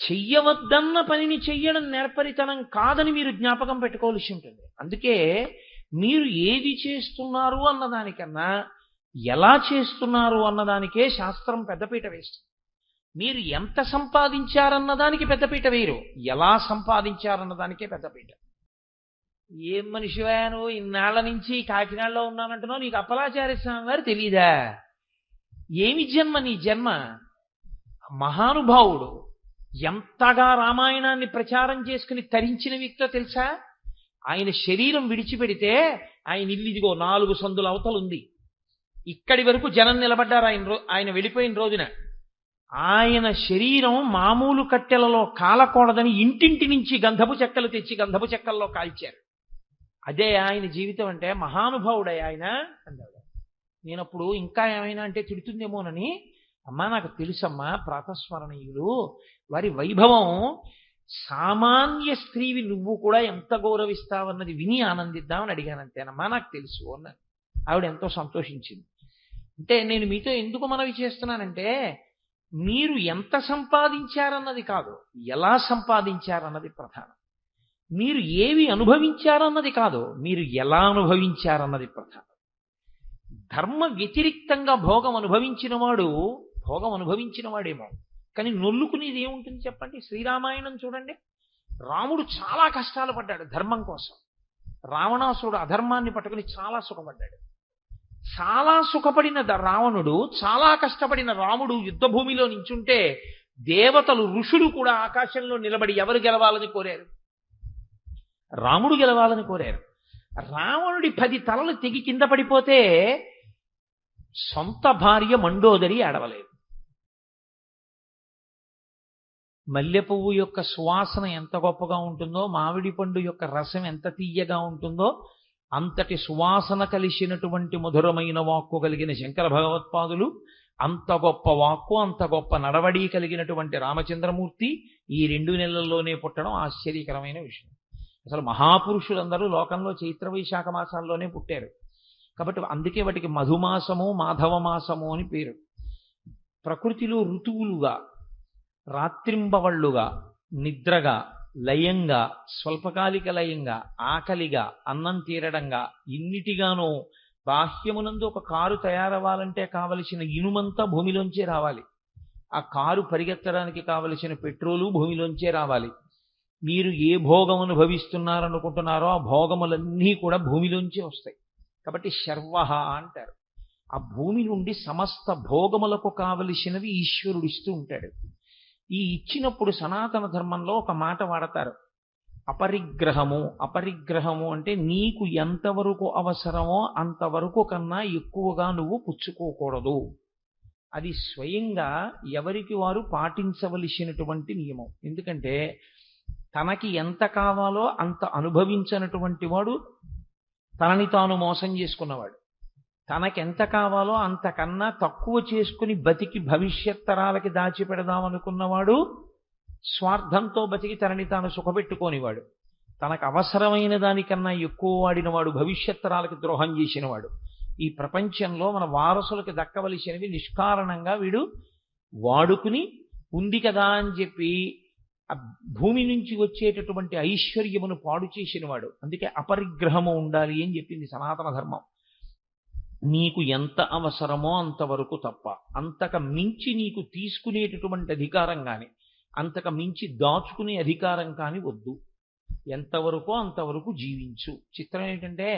చెయ్యవద్దన్న పనిని చెయ్యడం నేర్పరితనం కాదని మీరు జ్ఞాపకం పెట్టుకోవాల్సి ఉంటుంది. అందుకే మీరు ఏది చేస్తున్నారు అన్నదానికన్నా ఎలా చేస్తున్నారు అన్నదానికే శాస్త్రం పెద్దపీట వేస్తుంది. మీరు ఎంత సంపాదించారన్నదానికి పెద్దపీట వేయరు, ఎలా సంపాదించారన్నదానికే పెద్దపీట. ఏం మనిషివా నువ్వు, ఇన్నాళ్ల నుంచి కాకినాడలో ఉన్నానంటున్నావు, నీకు అప్పలాచార్య స్వామి వారు తెలీదా? ఏమి జన్మ నీ జన్మ? మహానుభావుడు ఎంతగా రామాయణాన్ని ప్రచారం చేసుకుని తరించిన వ్యక్తో తెలుసా? ఆయన శరీరం విడిచిపెడితే ఆయన ఇల్లు ఇదిగో 4 సందుల అవతలు ఉంది. ఇక్కడి వరకు జనం నిలబడ్డారు ఆయన వెళ్ళిపోయిన రోజున. ఆయన శరీరం మామూలు కట్టెలలో కాలకూడదని ఇంటింటి నుంచి గంధపు చెక్కలు తెచ్చి గంధపు చెక్కల్లో కాల్చారు. అదే ఆయన జీవితం అంటే. మహానుభావుడే ఆయన అన్నాడు. నేనప్పుడు ఇంకా ఏమైనా అంటే తిడుతుందేమోనని, అమ్మా నాకు తెలుసమ్మా, ప్రాతస్మరణీయులు వారి వైభవం సామాన్య స్త్రీవి నువ్వు కూడా ఎంత గౌరవిస్తావన్నది విని ఆనందిద్దామని అడిగాను, అంతేనమ్మా నాకు తెలుసు అన్నాను. ఆవిడ ఎంతో సంతోషించింది. అంటే నేను మీతో ఎందుకు మనవి చేస్తున్నానంటే, మీరు ఎంత సంపాదించారన్నది కాదు, ఎలా సంపాదించారన్నది ప్రధానం. మీరు ఏవి అనుభవించారన్నది కాదు, మీరు ఎలా అనుభవించారన్నది ప్రధానం. ధర్మ వ్యతిరిక్తంగా భోగం అనుభవించిన వాడేమో, కానీ నొల్లుకునేది ఏముంటుంది చెప్పండి? శ్రీరామాయణం చూడండి. రాముడు చాలా కష్టాలు పడ్డాడు ధర్మం కోసం. రావణాసురుడు అధర్మాన్ని పట్టుకుని చాలా సుఖపడ్డాడు. చాలా సుఖపడిన రావణుడు, చాలా కష్టపడిన రాముడు యుద్ధభూమిలో నించుంటే దేవతలు ఋషులు కూడా ఆకాశంలో నిలబడి ఎవరు గెలవాలని కోరారు? రాముడు గెలవాలని కోరారు. రావణుడి 10 తలలు తెగి కింద పడిపోతే సొంత భార్య మండోదరి అడవలేదు. మల్లె పువ్వు యొక్క సువాసన ఎంత గొప్పగా ఉంటుందో, మామిడి పండు యొక్క రసం ఎంత తీయగా ఉంటుందో, అంతటి సువాసన కలిసినటువంటి మధురమైన వాక్కు కలిగిన శంకర భగవత్పాదులు, అంత గొప్ప వాక్కు, అంత గొప్ప నడవడి కలిగినటువంటి రామచంద్రమూర్తి ఈ 2 నెలల్లోనే పుట్టడం ఆశ్చర్యకరమైన విషయం. అసలు మహాపురుషులందరూ లోకంలో చైత్ర వైశాఖ మాసాల్లోనే పుట్టారు. కాబట్టి అందుకే వాటికి మధుమాసము, మాధవ మాసము అని పేరు. ప్రకృతిలో ఋతువులుగా, రాత్రింబవళ్ళుగా, నిద్రగా, లయంగా, స్వల్పకాలిక లయంగా, ఆకలిగా, అన్నం తీరడంగా, ఇన్నిటిగానూ బాహ్యమునందు ఒక కారు తయారవ్వాలంటే కావలసిన ఇనుమంతా భూమిలోంచే రావాలి. ఆ కారు పరిగెత్తడానికి కావలసిన పెట్రోలు భూమిలోంచే రావాలి. మీరు ఏ భోగం అనుభవిస్తున్నారనుకుంటున్నారో ఆ భోగములన్నీ కూడా భూమిలోంచే వస్తాయి. కాబట్టి శర్వః అంటారు. ఆ భూమి నుండి సమస్త భోగములకు కావలసినవి ఈశ్వరుడు ఇస్తూ ఉంటాడు. ఈ ఇచ్చినప్పుడు సనాతన ధర్మంలో ఒక మాట వాడతారు, అపరిగ్రహము. అపరిగ్రహము అంటే నీకు ఎంతవరకు అవసరమో అంతవరకు కన్నా ఎక్కువగా నువ్వు పుచ్చుకోకూడదు. అది స్వయంగా ఎవరికి వారు పాటించవలసినటువంటి నియమం. ఎందుకంటే తనకి ఎంత కావాలో అంత అనుభవించినటువంటి వాడు తనని తాను మోసం చేసుకున్నవాడు. తనకెంత కావాలో అంతకన్నా తక్కువ చేసుకుని బతికి భవిష్యత్ తరాలకి దాచిపెడదామనుకున్నవాడు స్వార్థంతో బతికి తనని తాను సుఖపెట్టుకోనివాడు. తనకు అవసరమైన దానికన్నా ఎక్కువ వాడినవాడు భవిష్యత్ తరాలకి ద్రోహం చేసినవాడు. ఈ ప్రపంచంలో మన వారసులకు దక్కవలసినవి నిష్కారణంగా వీడు వాడుకుని ఉంది కదా అని చెప్పి ఆ భూమి నుంచి వచ్చేటటువంటి ఐశ్వర్యమును పాడు చేసినవాడు. అందుకే అపరిగ్రహము ఉండాలి అని చెప్పింది సనాతన ధర్మం. నీకు ఎంత అవసరమో అంతవరకు తప్ప, అంతకు మించి నీకు తీసుకునేటటువంటి అధికారం కానీ, అంతకు మించి దాచుకునే అధికారం కానీ వద్దు. ఎంతవరకో అంతవరకు జీవించు. చిత్రం ఏంటంటే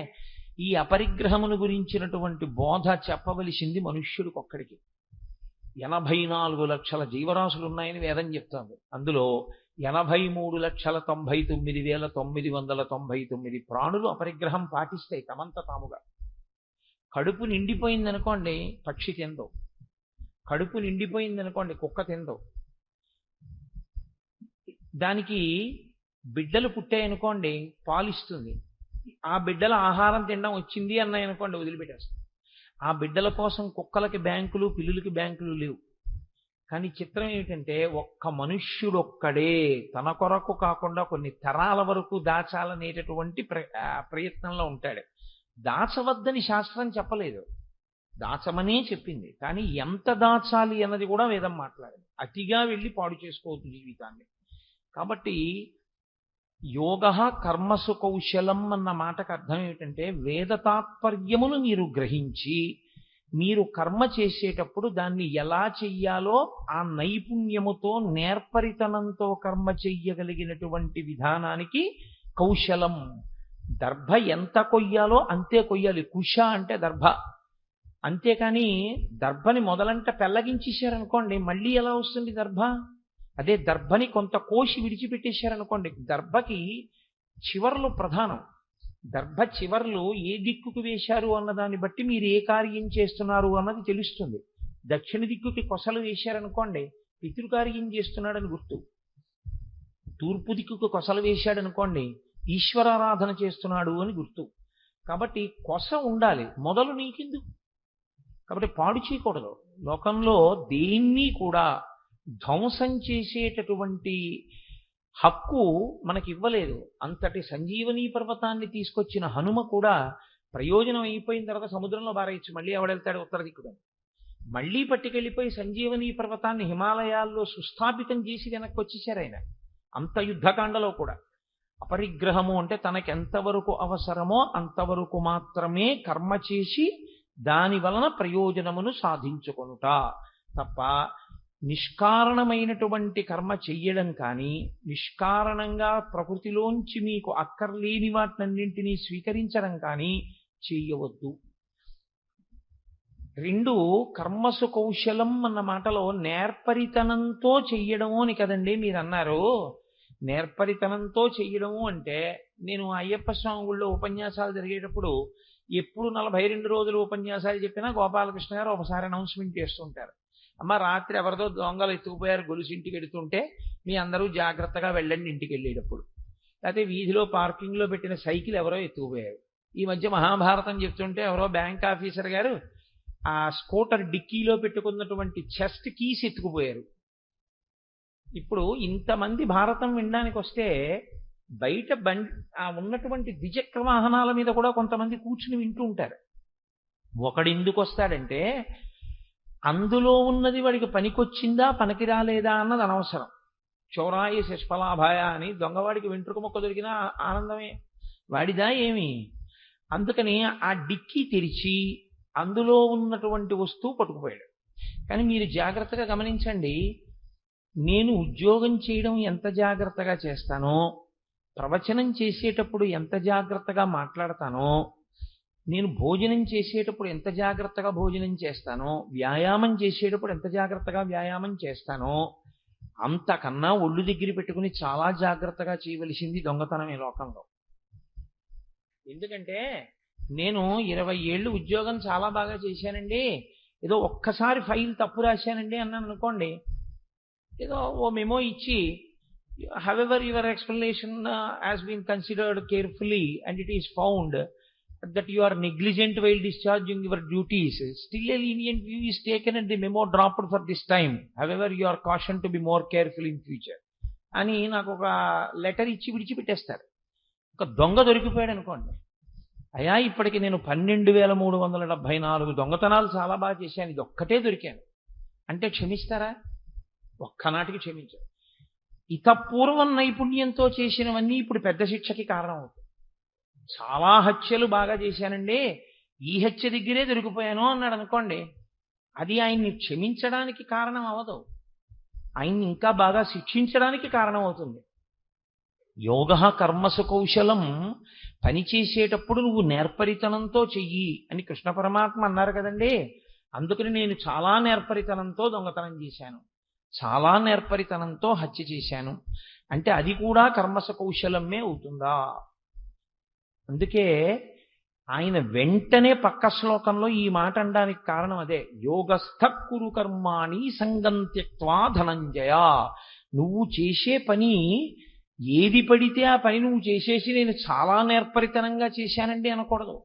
ఈ అపరిగ్రహమును గురించినటువంటి బోధ చెప్పవలసింది మనుష్యుడికొక్కడికి. 84 లక్షల జీవరాశులు ఉన్నాయని వేదం చెప్తాము. అందులో 83,99,999 ప్రాణులు అపరిగ్రహం పాటిస్తాయి తమంత తాముగా. కడుపు నిండిపోయిందనుకోండి పక్షి తిందో, కడుపు నిండిపోయిందనుకోండి కుక్క తిందో. దానికి బిడ్డలు పుట్టాయనుకోండి పాలిస్తుంది. ఆ బిడ్డల ఆహారం తినడం వచ్చింది అన్నాయనుకోండి వదిలిపెట్టేస్తుంది. ఆ బిడ్డల కోసం కుక్కలకి బ్యాంకులు, పిల్లులకి బ్యాంకులు లేవు. కానీ చిత్రం ఏమిటంటే ఒక్క మనుష్యుడొక్కడే తన కొరకు కాకుండా కొన్ని తరాల వరకు దాచాలనేటటువంటి ప్రయత్నంలో ఉంటాడు. దాచవద్దని శాస్త్రం చెప్పలేదు. దాచమనే చెప్పింది. కానీ ఎంత దాచాలి అన్నది కూడా వేదం మాట్లాడింది. అతిగా వెళ్ళి పాడు చేసుకోవద్దు జీవితాన్ని. కాబట్టి యోగ కర్మసు కౌశలం అన్న మాటకు అర్థం ఏమిటంటే, వేద తాత్పర్యమును మీరు గ్రహించి మీరు కర్మ చేసేటప్పుడు దాన్ని ఎలా చెయ్యాలో ఆ నైపుణ్యముతో నేర్పరితనంతో కర్మ చెయ్యగలిగినటువంటి విధానానికి కౌశలం. దర్భ ఎంత కొయ్యాలో అంతే కొయ్యాలి. కుశ అంటే దర్భ. అంతేకాని దర్భని మొదలంట పెళ్ళగించేశారనుకోండి, మళ్ళీ ఎలా వస్తుంది దర్భ? అదే దర్భని కొంత కోసి విడిచిపెట్టేశారనుకోండి, దర్భకి చివర్లు ప్రధానం. దర్భ చివర్లు ఏ దిక్కుకు వేశారు అన్నదాన్ని బట్టి మీరు ఏ కార్యం చేస్తున్నారు అన్నది తెలుస్తుంది. దక్షిణ దిక్కుకి కొసలు వేశారనుకోండి, పితృకార్యం చేస్తున్నాడని గుర్తు. తూర్పు దిక్కుకు కొసలు వేశాడనుకోండి, ఈశ్వరారాధన చేస్తున్నాడు అని గుర్తు. కాబట్టి కొస ఉండాలి, మొదలు నీకెందుకు? కాబట్టి పాడు చేయకూడదు. లోకంలో దేన్ని కూడా ధ్వంసం చేసేటటువంటి హక్కు మనకి ఇవ్వలేదు. అంతటి సంజీవనీ పర్వతాన్ని తీసుకొచ్చిన హనుమ కూడా ప్రయోజనం అయిపోయిన తర్వాత సముద్రంలో బారేయచ్చు, మళ్ళీ ఎవడెళ్తాడు ఉత్తర దిక్కుగా. మళ్ళీ పట్టుకెళ్ళిపోయి సంజీవనీ పర్వతాన్ని హిమాలయాల్లో సుస్థాపితం చేసి వెనక్కి వచ్చేసారు ఆయన. అంత యుద్ధకాండలో కూడా అపరిగ్రహము అంటే తనకెంతవరకు అవసరమో అంతవరకు మాత్రమే కర్మ చేసి దాని వలన ప్రయోజనమును సాధించుకొనుట తప్ప నిష్కారణమైనటువంటి కర్మ చెయ్యడం కానీ, నిష్కారణంగా ప్రకృతిలోంచి మీకు అక్కర్లేని వాటినన్నింటినీ స్వీకరించడం కానీ చెయ్యవద్దు. రెండు, కర్మసు కౌశలం అన్న మాటలో నేర్పరితనంతో చెయ్యడము అని కదండి మీరు అన్నారు. నేర్పరితనంతో చెయ్యడము అంటే, నేను అయ్యప్ప స్వామి గుళ్ళో ఉపన్యాసాలు జరిగేటప్పుడు ఎప్పుడు 42 రోజులు ఉపన్యాసాలు చెప్పినా గోపాలకృష్ణ గారు ఒకసారి అనౌన్స్మెంట్ చేస్తుంటారు. అమ్మ, రాత్రి ఎవరిదో దొంగలు ఎత్తుకుపోయారు, గొలుసు ఇంటికి ఎడుతుంటే మీ అందరూ జాగ్రత్తగా వెళ్ళండి ఇంటికి వెళ్ళేటప్పుడు. లేకపోతే వీధిలో పార్కింగ్లో పెట్టిన సైకిల్ ఎవరో ఎత్తుకుపోయారు. ఈ మధ్య మహాభారతం చెప్తుంటే ఎవరో బ్యాంక్ ఆఫీసర్ గారు ఆ స్కూటర్ డిక్కీలో పెట్టుకున్నటువంటి చెస్ట్ కీస్ ఎత్తుకుపోయారు. ఇప్పుడు ఇంతమంది భారతం వినడానికి వస్తే బయట ఉన్నటువంటి ద్విచక్ర వాహనాల మీద కూడా కొంతమంది కూర్చుని వింటూ ఉంటారు. ఒకడు ఎందుకు వస్తాడంటే, అందులో ఉన్నది వాడికి పనికొచ్చిందా పనికి రాలేదా అన్నది అనవసరం. చౌరాయి శష్ఫలాభాయ అని దొంగవాడికి వెంట్రుక మొక్క దొరికినా ఆనందమే, వాడిదా ఏమి. అందుకని ఆ డిక్కీ తెరిచి అందులో ఉన్నటువంటి వస్తువు పట్టుకుపోయాడు. కానీ మీరు జాగ్రత్తగా గమనించండి, నేను ఉద్యోగం చేయడం ఎంత జాగ్రత్తగా చేస్తానో, ప్రవచనం చేసేటప్పుడు ఎంత జాగ్రత్తగా మాట్లాడతానో, నేను భోజనం చేసేటప్పుడు ఎంత జాగ్రత్తగా భోజనం చేస్తానో, వ్యాయామం చేసేటప్పుడు ఎంత జాగ్రత్తగా వ్యాయామం చేస్తానో, అంతకన్నా ఒళ్ళు దగ్గర పెట్టుకుని చాలా జాగ్రత్తగా చేయవలసింది దొంగతనం ఈ లోకంలో. ఎందుకంటే నేను 20 ఏళ్ళు ఉద్యోగం చాలా బాగా చేశానండి, ఏదో ఒక్కసారి ఫైల్ తప్పు రాశానండి అన్నాను అనుకోండి, ఏదో ఓ మెమో ఇచ్చి, however your explanation has been considered carefully and it is found that you are negligent while discharging your duties, still a lenient view is taken and the memo dropped for this time, however you are cautioned to be more careful in future అని నాకు ఒక letter ఇచ్చి విడిచిపెట్టేస్తారు. ఒక దొంగ దొరికిపోయాడు అనుకోండి, అయ్యా ఇప్పటికి నేను 12,374 దొంగతనాలు చాలా బాగా చేశాను, ఇది ఒక్కటే దొరికాను అంటే క్షమిస్తారా? ఒక్కనాటికి క్షమించారు. ఇతపూర్వం నైపుణ్యంతో చేసినవన్నీ ఇప్పుడు పెద్ద శిక్షకి కారణం అవుతుంది. చాలా హత్యలు బాగా చేశానండి, ఈ హత్య దగ్గరే దొరికిపోయాను అన్నాడు అనుకోండి, అది ఆయన్ని క్షమించడానికి కారణం అవ్వదు, ఆయన్ని ఇంకా బాగా శిక్షించడానికి కారణం అవుతుంది. యోగ కర్మసు కౌశలం, పని చేసేటప్పుడు నువ్వు నేర్పరితనంతో చెయ్యి అని కృష్ణ పరమాత్మ అన్నారు కదండి. అందుకని నేను చాలా నేర్పరితనంతో దొంగతనం చేశాను, చాలా నేర్పరితనంతో హత్య చేశాను అంటే అది కూడా కర్మసు కౌశలమే అవుతుందా? అందుకే ఆయన వెంటనే పక్క శ్లోకంలో ఈ మాట అనడానికి కారణం అదే. యోగస్థ కురు కర్మాణి సంగం త్యక్త్వా ధనంజయ. నువ్వు చేసే పని ఏది పడితే ఆ పని నువ్వు చేసేసి నేను చాలా నేర్పరితనంగా చేశానండి అనకూడదు.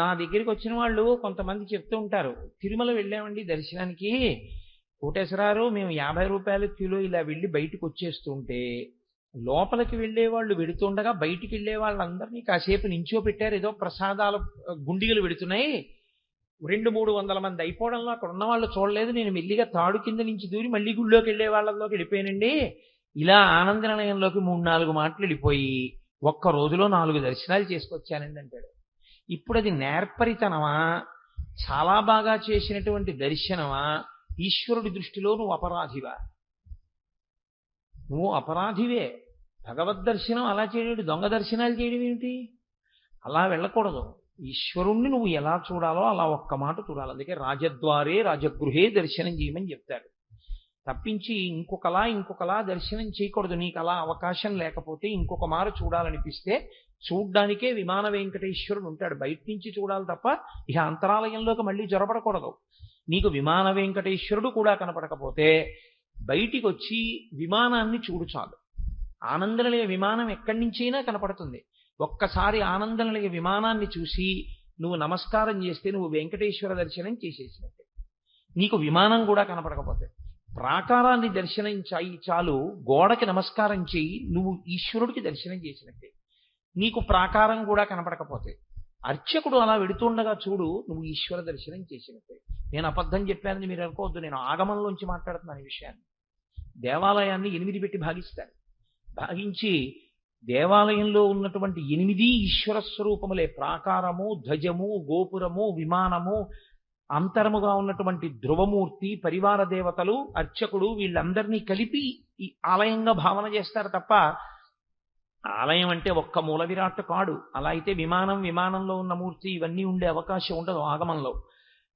నా దగ్గరికి వచ్చిన వాళ్ళు కొంతమంది చెప్తూ ఉంటారు, తిరుమల వెళ్ళామండి దర్శనానికి, కోటేశ్వరారు మేము 50 రూపాయల కిలో ఇలా వెళ్ళి బయటకు వచ్చేస్తుంటే, లోపలికి వెళ్ళే వాళ్ళు వెడుతుండగా బయటికి వెళ్ళే వాళ్ళందరినీ కాసేపు నించో పెట్టారు, ఏదో ప్రసాదాల గుండిగలు పెడుతున్నాయి, 200-300 మంది అయిపోవడంలో అక్కడ ఉన్న వాళ్ళు చూడలేదు, నేను మెల్లిగా తాడు కింద నుంచి దూరి మళ్ళీ గుళ్ళోకి వెళ్ళే వాళ్ళలోకి వెళ్ళిపోయానండి. ఇలా ఆనంద నిలయంలోకి 3-4 మాటలు వెళ్ళిపోయి ఒక్క రోజులో 4 దర్శనాలు చేసుకొచ్చానండి అంటాడు. ఇప్పుడు అది నేర్పరితనమా, చాలా బాగా చేసినటువంటి దర్శనమా, ఈశ్వరుడి దృష్టిలో నువ్వు అపరాధివా? నువ్వు అపరాధివే. భగవద్దర్శనం అలా చేయడం, దొంగ దర్శనాలు చేయడం ఏమిటి? అలా వెళ్ళకూడదు. ఈశ్వరుణ్ణి నువ్వు ఎలా చూడాలో అలా ఒక్క మాట చూడాలి. అందుకే రాజద్వారే రాజగృహే దర్శనం చేయమని చెప్తారు. తప్పించి ఇంకొకలా దర్శనం చేయకూడదు. నీకు అలా అవకాశం లేకపోతే ఇంకొక మారు చూడాలనిపిస్తే చూడ్డానికే విమాన వెంకటేశ్వరుడు ఉంటాడు. బయట నుంచి చూడాలి తప్ప ఇక అంతరాలయంలోకి మళ్ళీ జొరపడకూడదు. నీకు విమాన వెంకటేశ్వరుడు కూడా కనపడకపోతే బయటికి వచ్చి విమానాన్ని చూడు చాలు. ఆనందనిలయ విమానం ఎక్కడి నుంచైనా కనపడుతుంది. ఒక్కసారి ఆనందనిలయ విమానాన్ని చూసి నువ్వు నమస్కారం చేస్తే నువ్వు వెంకటేశ్వర దర్శనం చేసేసినట్టే. నీకు విమానం కూడా కనపడకపోతే ప్రాకారాన్ని దర్శనం చాలు, గోడకి నమస్కారం చేయి, నువ్వు ఈశ్వరుడికి దర్శనం చేసినట్టే. నీకు ప్రాకారం కూడా కనపడకపోతే అర్చకుడు అలా వెడుతుండగా చూడు, నువ్వు ఈశ్వర దర్శనం చేసినట్టే. నేను అబద్ధం చెప్పానని మీరు అనుకోవద్దు, నేను ఆగమంలోంచి మాట్లాడుతున్నాను ఈ విషయాన్ని. దేవాలయాన్ని 8 పెట్టి భాగిస్తారు. భాగించి దేవాలయంలో ఉన్నటువంటి 8 ఈశ్వర స్వరూపములే. ప్రాకారము, ధ్వజము, గోపురము, విమానము, అంతరముగా ఉన్నటువంటి ధ్రువమూర్తి, పరివార దేవతలు, అర్చకుడు, వీళ్ళందరినీ కలిపి ఈ ఆలయంగా భావన చేస్తారు తప్ప ఆలయం అంటే ఒక్క మూల విరాట్ కాడు. అలా అయితే విమానంలో ఉన్న మూర్తి ఇవన్నీ ఉండే అవకాశం ఉండదు ఆగమంలో.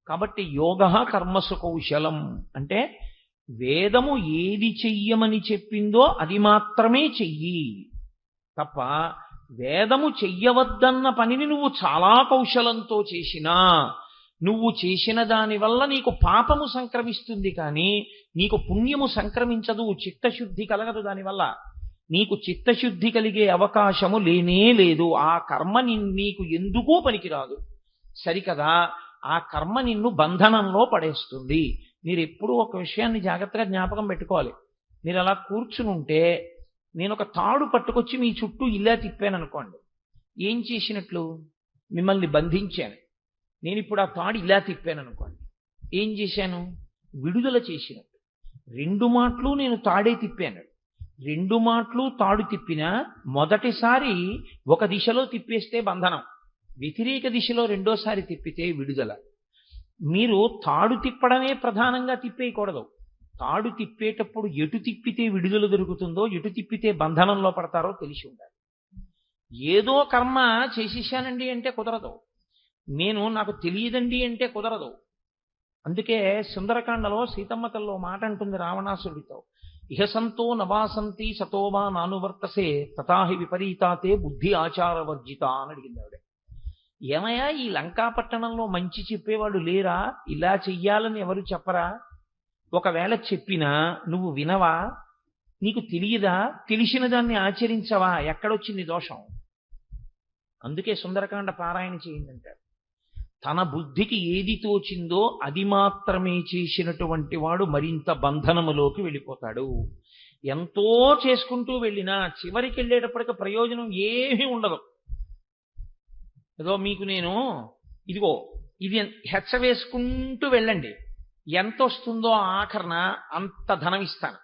కాబట్టి యోగ కర్మసు కౌశలం అంటే వేదము ఏది చెయ్యమని చెప్పిందో అది మాత్రమే చెయ్యి తప్ప వేదము చెయ్యవద్దన్న పనిని నువ్వు చాలా కౌశలంతో చేసినా నువ్వు చేసిన దానివల్ల నీకు పాపము సంక్రమిస్తుంది, కానీ నీకు పుణ్యము సంక్రమించదు, చిత్తశుద్ధి కలగదు. దానివల్ల నీకు చిత్తశుద్ధి కలిగే అవకాశము లేనే లేదు. ఆ కర్మ నీకు ఎందుకూ పనికిరాదు. సరికదా, ఆ కర్మ నిన్ను బంధనంలో పడేస్తుంది. మీరు ఎప్పుడూ ఒక విషయాన్ని జాగ్రత్తగా జ్ఞాపకం పెట్టుకోవాలి. మీరు అలా కూర్చునుంటే నేను ఒక తాడు పట్టుకొచ్చి మీ చుట్టూ ఇలా తిప్పాను అనుకోండి, ఏం చేసినట్లు? మిమ్మల్ని బంధించాను. నేను ఇప్పుడు ఆ తాడు ఇలా తిప్పాను అనుకోండి, ఏం చేశాను? విడుదల చేసినట్టు. 2 మాటలు నేను తాడే తిప్పాను. 2 మాటలు తాడు తిప్పినా మొదటిసారి ఒక దిశలో తిప్పేస్తే బంధనం, వ్యతిరేక దిశలో రెండోసారి తిప్పితే విడుదల. మీరు తాడు తిప్పడమే ప్రధానంగా తిప్పేయకూడదు. తాడు తిప్పేటప్పుడు ఎటు తిప్పితే విడుదల దొరుకుతుందో, ఎటు తిప్పితే బంధనంలో పడతారో తెలిసి ఉండాలి. ఏదో కర్మ చేసేసానండి అంటే కుదరదు. నాకు తెలియదండి అంటే కుదరదు. అందుకే సుందరకాండలో సీతమ్మ తల్లో మాట అంటుంది రావణాసురుడితో, ఇహసంతో నవాసంతి సతోవా నానువర్తసే తథాహి విపరీతాతే బుద్ధి ఆచారవర్జిత అని అడిగింది ఆవిడ. ఏమయ్యా, ఈ లంకాపట్టణంలో మంచి చెప్పేవాడు లేరా? ఇలా చెయ్యాలని ఎవరు చెప్పరా? ఒకవేళ చెప్పినా నువ్వు వినవా? నీకు తెలియదా? తెలిసిన దాన్ని ఆచరించవా? ఎక్కడొచ్చింది దోషం? అందుకే సుందరకాండ పారాయణ చేయిందంటారు. తన బుద్ధికి ఏది తోచిందో అది మాత్రమే చేసినటువంటి వాడు మరింత బంధనములోకి వెళ్ళిపోతాడు. ఎంతో చేసుకుంటూ వెళ్ళినా చివరికి వెళ్ళేటప్పటికి ప్రయోజనం ఏమీ ఉండదు. ఏదో మీకు నేను ఇదిగో ఇది హెచ్చ వేసుకుంటూ వెళ్ళండి, ఎంత వస్తుందో ఆఖరణ అంత ధనం ఇస్తాను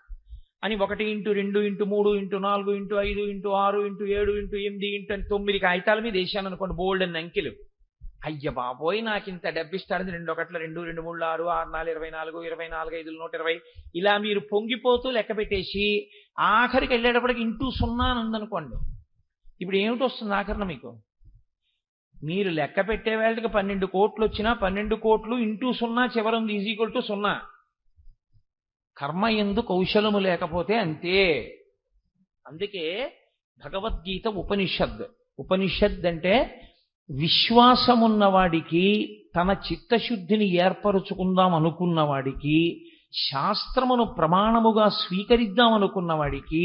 అని 1 × 2 × 3 × 4 × 5 × 6 × 7 × 8 × 9 కాగితాల మీద వేసాను అనుకోండి, బోల్డ్ అన్ని అంకెలు. అయ్య బాబోయ్, నాకు ఇంత డబ్బు ఇస్తాడని 2 1 2 2 3 6 6 4 24 24 5 120 ఇలా మీరు పొంగిపోతూ లెక్క పెట్టేసి ఆఖరికి వెళ్ళేటప్పటికి *0 అని ఉందనుకోండి, ఇప్పుడు ఏమిటి వస్తుంది ఆఖరణ మీకు? మీరు లెక్క పెట్టే వేళకి 12 కోట్లు వచ్చినా 12 కోట్లు *0 చివరంది =0. కర్మ యందు కౌశలము లేకపోతే అంతే. అందుకే భగవద్గీత ఉపనిషద్ అంటే విశ్వాసమున్నవాడికి, తన చిత్తశుద్ధిని ఏర్పరుచుకుందాం అనుకున్నవాడికి, శాస్త్రమును ప్రమాణముగా స్వీకరిద్దాం అనుకున్నవాడికి,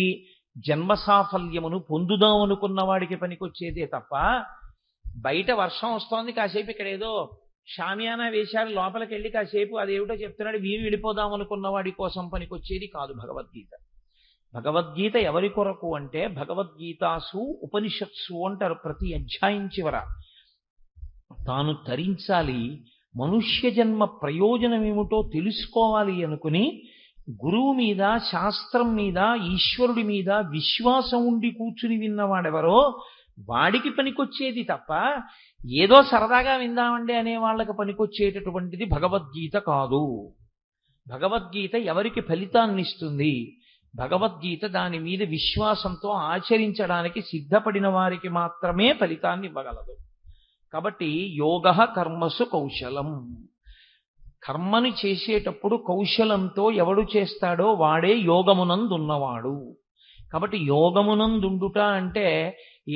జన్మ సాఫల్యమును పొందుదాం అనుకున్నవాడికి పనికొచ్చేదే తప్ప బయట వర్షం వస్తోంది కాసేపు ఇక్కడ ఏదో షామియానా వేశారు లోపలికి వెళ్ళి కాసేపు అదేమిటో చెప్తున్నాడు వీరు వెళ్ళిపోదాం అనుకున్న వాడి కోసం పనికొచ్చేది కాదు భగవద్గీత. భగవద్గీత ఎవరి కొరకు అంటే భగవద్గీతాసు ఉపనిషత్సు అంటారు. ప్రతి అధ్యాయం చివర తాను తరించాలి, మనుష్య జన్మ ప్రయోజనం ఏమిటో తెలుసుకోవాలి అనుకుని గురువు మీద, శాస్త్రం మీద, ఈశ్వరుడి మీద విశ్వాసం ఉండి కూర్చుని విన్నవాడెవరో వాడికి పనికొచ్చేది తప్ప ఏదో సరదాగా విందామండి అనే వాళ్ళకి పనికొచ్చేటటువంటిది భగవద్గీత కాదు. భగవద్గీత ఎవరికి ఫలితాన్ని ఇస్తుంది? భగవద్గీత దాని మీద విశ్వాసంతో ఆచరించడానికి సిద్ధపడిన వారికి మాత్రమే ఫలితాన్ని ఇవ్వగలదు. కాబట్టి యోగః కర్మసు కౌశలం. కర్మని చేసేటప్పుడు కౌశలంతో ఎవడు చేస్తాడో వాడే యోగమునందున్నవాడు. కాబట్టి యోగమునందుండుట అంటే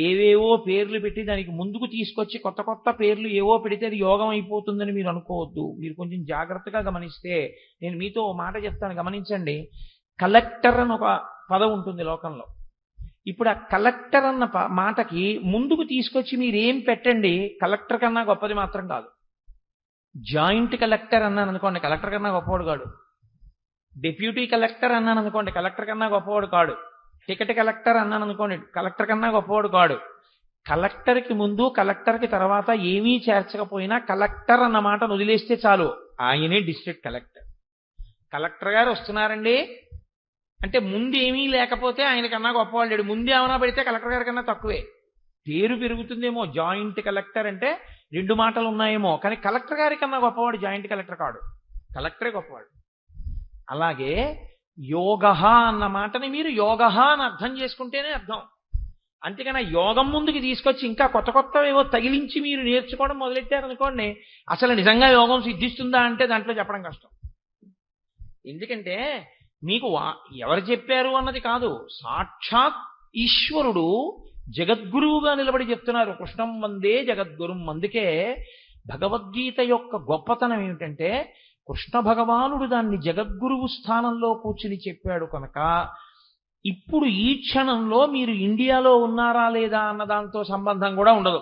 ఏవేవో పేర్లు పెట్టి దానికి ముందుకు తీసుకొచ్చి కొత్త కొత్త పేర్లు ఏవో పెడితే అది యోగం అయిపోతుందని మీరు అనుకోవద్దు. మీరు కొంచెం జాగ్రత్తగా గమనిస్తే నేను మీతో ఓ మాట చెప్తాను, గమనించండి. కలెక్టర్ అని ఒక పదం ఉంటుంది లోకంలో. ఇప్పుడు ఆ కలెక్టర్ అన్న మాటకి ముందుకు తీసుకొచ్చి మీరేం పెట్టండి, కలెక్టర్ కన్నా గొప్పది మాత్రం కాదు. జాయింట్ కలెక్టర్ అన్నాను అనుకోండి, కలెక్టర్ కన్నా గొప్పవాడు కాడు. డిప్యూటీ కలెక్టర్ అన్నాను అనుకోండి, కలెక్టర్ కన్నా గొప్పవాడు కాడు. టికెట్ కలెక్టర్ అన్నాను అనుకోండి, కలెక్టర్ కన్నా గొప్పవాడు కాడు. కలెక్టర్కి ముందు, కలెక్టర్కి తర్వాత ఏమీ చేర్చకపోయినా కలెక్టర్ అన్న మాటను వదిలేస్తే చాలు, ఆయనే డిస్ట్రిక్ట్ కలెక్టర్. కలెక్టర్ గారు వస్తున్నారండి అంటే ముందు ఏమీ లేకపోతే ఆయన కన్నా గొప్పవాళ్ళు. ముందు ఏమైనా పెడితే కలెక్టర్ గారి కన్నా తక్కువే. పేరు పెరుగుతుందేమో, జాయింట్ కలెక్టర్ అంటే 2 మాటలు ఉన్నాయేమో, కానీ కలెక్టర్ గారి కన్నా గొప్పవాడు జాయింట్ కలెక్టర్ కాడు, కలెక్టరే గొప్పవాడు. అలాగే యోగః అన్న మాటని మీరు యోగః అని అర్థం చేసుకుంటేనే అర్థం. అంతేకాని యోగం ముందుకు తీసుకొచ్చి ఇంకా కొత్త కొత్తవేవో తగిలించి మీరు నేర్చుకోవడం మొదలెట్టారనుకోండి, అసలు నిజంగా యోగం సిద్ధిస్తుందా అంటే దాంట్లో చెప్పడం కష్టం. ఎందుకంటే మీకు ఎవరు చెప్పారు అన్నది కాదు, సాక్షాత్ ఈశ్వరుడు జగద్గురువుగా నిలబడి చెప్తున్నారు, కృష్ణం వందే జగద్గురుం. అందుకే భగవద్గీత యొక్క గొప్పతనం ఏమిటంటే కృష్ణ భగవానుడు దాన్ని జగద్గురువు స్థానంలో కూర్చుని చెప్పాడు కనుక ఇప్పుడు ఈ క్షణంలో మీరు ఇండియాలో ఉన్నారా లేదా అన్న దాంతో సంబంధం కూడా ఉండదు.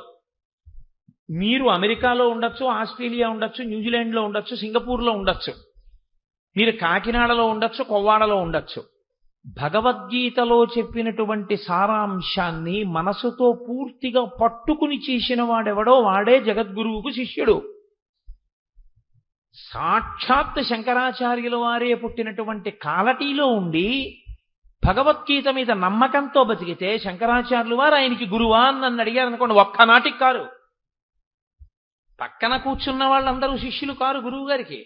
మీరు అమెరికాలో ఉండొచ్చు, ఆస్ట్రేలియా ఉండొచ్చు, న్యూజిలాండ్లో ఉండొచ్చు, సింగపూర్లో ఉండొచ్చు, మీరు కాకినాడలో ఉండొచ్చు, కొవ్వాడలో ఉండొచ్చు. భగవద్గీతలో చెప్పినటువంటి సారాంశాన్ని మనసుతో పూర్తిగా పట్టుకుని చేసిన వాడెవడో వాడే జగద్గురువుకు శిష్యుడు. సాక్షాత్ శంకరాచార్యుల వారే పుట్టినటువంటి కాలటీలో ఉండి భగవద్గీత మీద నమ్మకంతో బతికితే శంకరాచార్యులు వారు ఆయనకి గురువా అని నన్ను అడిగారు అనుకోండి, ఒక్కనాటికి కారు. పక్కన కూర్చున్న వాళ్ళందరూ శిష్యులు కారు గురువు గారికి.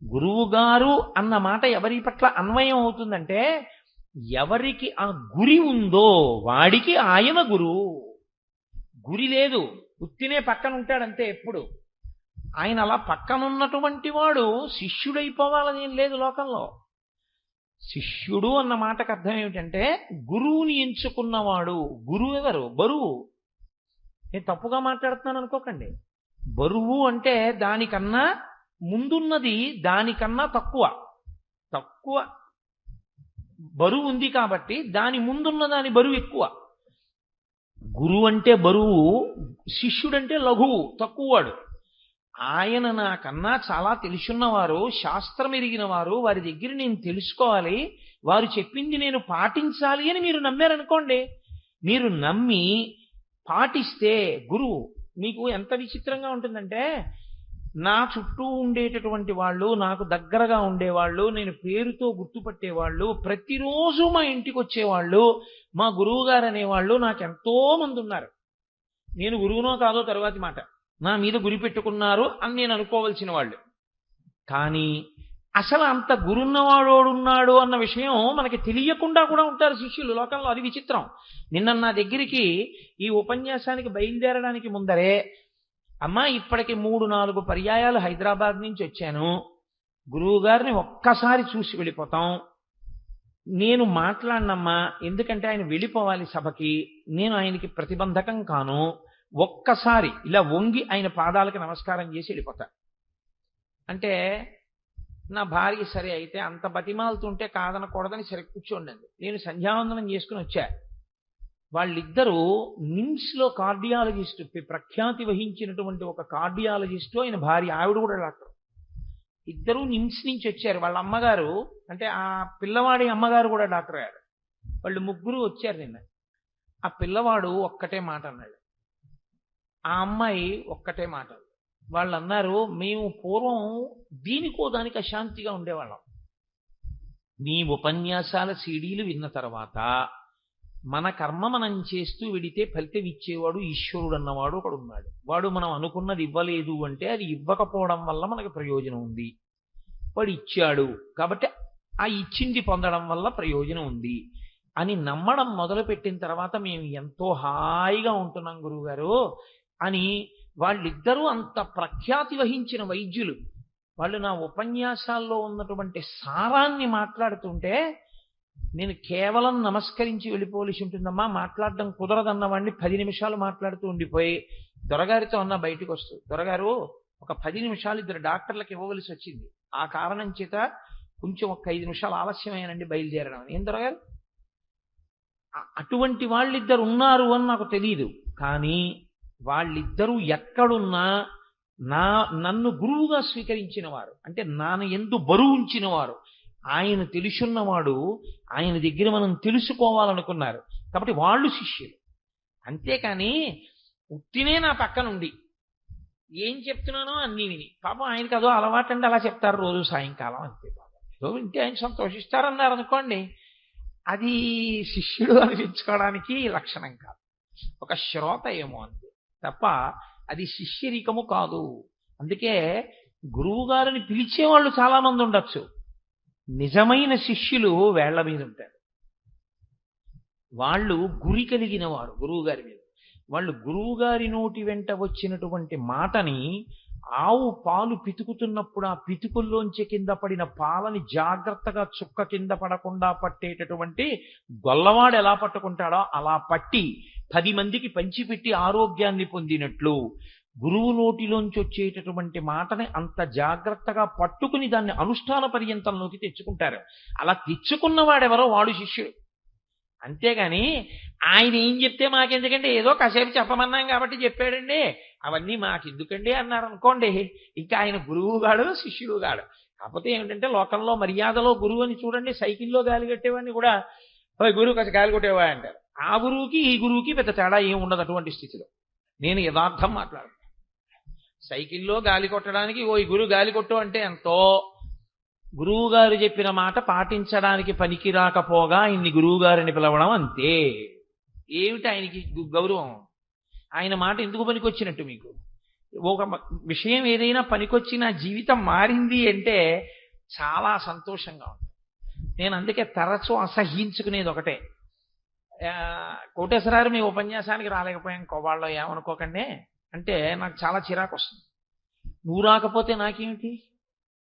గురువు గారు అన్న మాట ఎవరి పట్ల అన్వయం అవుతుందంటే ఎవరికి ఆ గురి ఉందో వాడికి ఆయన గురువు. గురి లేదు, ఉత్తినే పక్కన ఉంటాడంతే ఎప్పుడు. ఆయన అలా పక్కనున్నటువంటి వాడు శిష్యుడైపోవాలని ఏం లేదు లోకంలో. శిష్యుడు అన్న మాటకు అర్థం ఏమిటంటే గురువుని ఎంచుకున్నవాడు. గురువు ఎవరు? బరువు. నేను తప్పుగా మాట్లాడుతున్నాను అనుకోకండి. బరువు అంటే దానికన్నా ముందున్నది దానికన్నా తక్కువ బరువు ఉంది కాబట్టి దాని ముందున్న దాని బరువు ఎక్కువ. గురువు అంటే బరువు, శిష్యుడంటే లఘువు, తక్కువవాడు. ఆయన నాకన్నా చాలా తెలుసున్నవారు, శాస్త్రం ఎరిగిన వారు, వారి దగ్గర నేను తెలుసుకోవాలి, వారు చెప్పింది నేను పాటించాలి అని మీరు నమ్మారనుకోండి, మీరు నమ్మి పాటిస్తే గురువు. మీకు ఎంత విచిత్రంగా ఉంటుందంటే నా చుట్టూ ఉండేటటువంటి వాళ్ళు, నాకు దగ్గరగా ఉండేవాళ్ళు, నేను పేరుతో గుర్తుపట్టేవాళ్ళు, ప్రతిరోజు మా ఇంటికి వచ్చేవాళ్ళు, మా గురువు గారు అనేవాళ్ళు నాకు ఎంతో మంది ఉన్నారు. నేను గురువునో కాదో తరువాతి మాట, నా మీద గురి పెట్టుకున్నారు అని నేను అనుకోవలసిన వాళ్ళు. కానీ అసలు అంత గురున్నవాడోడున్నాడు అన్న విషయం మనకి తెలియకుండా కూడా ఉంటారు శిష్యులు లోకంలో. అది విచిత్రం. నిన్న నా దగ్గరికి ఈ ఉపన్యాసానికి బయలుదేరడానికి ముందరే, అమ్మా ఇప్పటికి 3-4 పర్యాయాలు హైదరాబాద్ నుంచి వచ్చాను, గురువు గారిని ఒక్కసారి చూసి వెళ్ళిపోతాం, నేను మాట్లాడినమ్మా ఎందుకంటే ఆయన వెళ్ళిపోవాలి సభకి, నేను ఆయనకి ప్రతిబంధకం కాను, ఒక్కసారి ఇలా వంగి ఆయన పాదాలకు నమస్కారం చేసి వెళ్ళిపోతా అంటే నా భార్య సరే అయితే అంత బతిమాలుతుంటే కాదనకూడదని సరే కూర్చోండి. నేను సంధ్యావందనం చేసుకుని వచ్చా. వాళ్ళిద్దరూ నిమ్స్లో కార్డియాలజిస్టు, ప్రఖ్యాతి వహించినటువంటి ఒక కార్డియాలజిస్టు, ఆయన భార్య, ఆవిడ కూడా డాక్టర్. ఇద్దరూ నిమ్స్ నుంచి వచ్చారు. వాళ్ళ అమ్మగారు అంటే ఆ పిల్లవాడి అమ్మగారు కూడా డాక్టర్ అయ్యారు. వాళ్ళు ముగ్గురు వచ్చారు నిన్న. ఆ పిల్లవాడు ఒక్కటే మాట అన్నాడు, ఆ అమ్మాయి ఒక్కటే మాట. వాళ్ళు అన్నారు, మేము పూర్వం దీనికో దానికి అశాంతిగా ఉండేవాళ్ళం. మీ ఉపన్యాసాల సీడీలు విన్న తర్వాత మన కర్మ మనం చేస్తూ వెడితే ఫలితం ఇచ్చేవాడు ఈశ్వరుడు అన్నవాడు ఒకడు ఉన్నాడు. వాడు మనం అనుకున్నది ఇవ్వలేదు అంటే అది ఇవ్వకపోవడం వల్ల మనకు ప్రయోజనం ఉంది. వాడు ఇచ్చాడు కాబట్టి ఆ ఇచ్చింది పొందడం వల్ల ప్రయోజనం ఉంది అని నమ్మడం మొదలుపెట్టిన తర్వాత మేము ఎంతో హాయిగా ఉంటున్నాం గురువుగారు అని వాళ్ళిద్దరూ అంత ప్రఖ్యాతి వహించిన వైద్యులు. వాళ్ళు నా ఉపన్యాసాల్లో ఉన్నటువంటి సారాన్ని మాట్లాడుతుంటే నేను కేవలం నమస్కరించి వెళ్ళిపోవలసి ఉంటుందమ్మా, మాట్లాడడం కుదరదన్నవాడిని 10 నిమిషాలు మాట్లాడుతూ ఉండిపోయి దొరగారితో అన్న బయటకు వస్తూ, దొరగారు ఒక 10 నిమిషాలు ఇద్దరు డాక్టర్లకు ఇవ్వవలసి వచ్చింది, ఆ కారణం చేత కొంచెం ఒక 5 నిమిషాలు ఆలస్యమేనండి బయలుదేరడం అని. ఏం దొరగారు, అటువంటి వాళ్ళిద్దరు ఉన్నారు అని నాకు తెలియదు. కానీ వాళ్ళిద్దరూ ఎక్కడున్నా నన్ను గురువుగా స్వీకరించిన వారు, అంటే నాన్న ఎందు బరువు ఉంచిన వారు, ఆయన తెలుసున్నవాడు, ఆయన దగ్గర మనం తెలుసుకోవాలనుకున్నారు కాబట్టి వాళ్ళు శిష్యులు. అంతేకాని ఉత్తినే నా పక్కనుండి ఏం చెప్తున్నానో అన్నీ విని, పాపం ఆయనకి అదో అలవాటండి, అలా చెప్తారు రోజు సాయంకాలం అంతే. పాపం ఏదో వింటే ఆయన సంతోషిస్తారన్నారు అనుకోండి, అది శిష్యుడు అనిపించుకోవడానికి లక్షణం కాదు, ఒక శ్రోత ఏమో అంతే తప్ప అది శిష్యరికము కాదు. అందుకే గురువు గారిని పిలిచేవాళ్ళు చాలా మంది ఉండొచ్చు, నిజమైన శిష్యులు వేళ్ల మీద ఉంటారు. వాళ్ళు గురి కలిగిన వారు గురువు గారి మీద. వాళ్ళు గురువు గారి నోటి వెంట వచ్చినటువంటి మాటని, ఆవు పాలు పితుకుతున్నప్పుడు ఆ పితుకుల్లోంచి కింద పడిన పాలని జాగ్రత్తగా చుక్క కింద పడకుండా పట్టేటటువంటి గొల్లవాడు ఎలా పట్టుకుంటాడో అలా పట్టి 10 మందికి పంచిపెట్టి ఆరోగ్యాన్ని పొందినట్లు గురువు నోటిలోంచి వచ్చేటటువంటి మాటని అంత జాగ్రత్తగా పట్టుకుని దాన్ని అనుష్ఠాన పర్యంతంలోకి తెచ్చుకుంటారు. అలా తెచ్చుకున్నవాడెవరో వాడు శిష్యుడు. అంతేగాని ఆయన ఏం చెప్తే మాకెందుకంటే, ఏదో కాసేపు చెప్పమన్నాం కాబట్టి చెప్పాడండి, అవన్నీ మాకెందుకండి అన్నారు అనుకోండి, ఇంకా ఆయన గురువు గాడు శిష్యుడు గాడు. కాకపోతే ఏమిటంటే లోకంలో మర్యాదలో గురువు అని చూడండి, సైకిల్లో గాలి కట్టేవాడిని కూడా గురువు కాస్త గాలి కొట్టేవా అంటారు. ఆ గురువుకి ఈ గురువుకి పెద్ద తేడా ఏం ఉండదు అటువంటి స్థితిలో. నేను యథార్థం మాట్లాడతాను. సైకిల్లో గాలి కొట్టడానికి ఓ ఈ గురువు గాలి కొట్టు అంటే ఎంతో, గురువు గారు చెప్పిన మాట పాటించడానికి పనికి రాకపోగా ఇన్ని గురువు గారిని పిలవడం అంతే. ఏమిటి ఆయనకి గౌరవం? ఆయన మాట ఎందుకు పనికొచ్చినట్టు? మీకు ఒక విషయం ఏదైనా పనికొచ్చి నా జీవితం మారింది అంటే చాలా సంతోషంగా ఉంటుంది. నేను అందుకే తరచూ అసహ్యించుకునేది ఒకటే, కోటేశ్వరారు మీ ఉపన్యాసానికి రాలేకపోయాం కోవాళ్ళలో ఏమనుకోకండి అంటే నాకు చాలా చిరాకు వస్తుంది. నువ్వు రాకపోతే నాకేమిటి?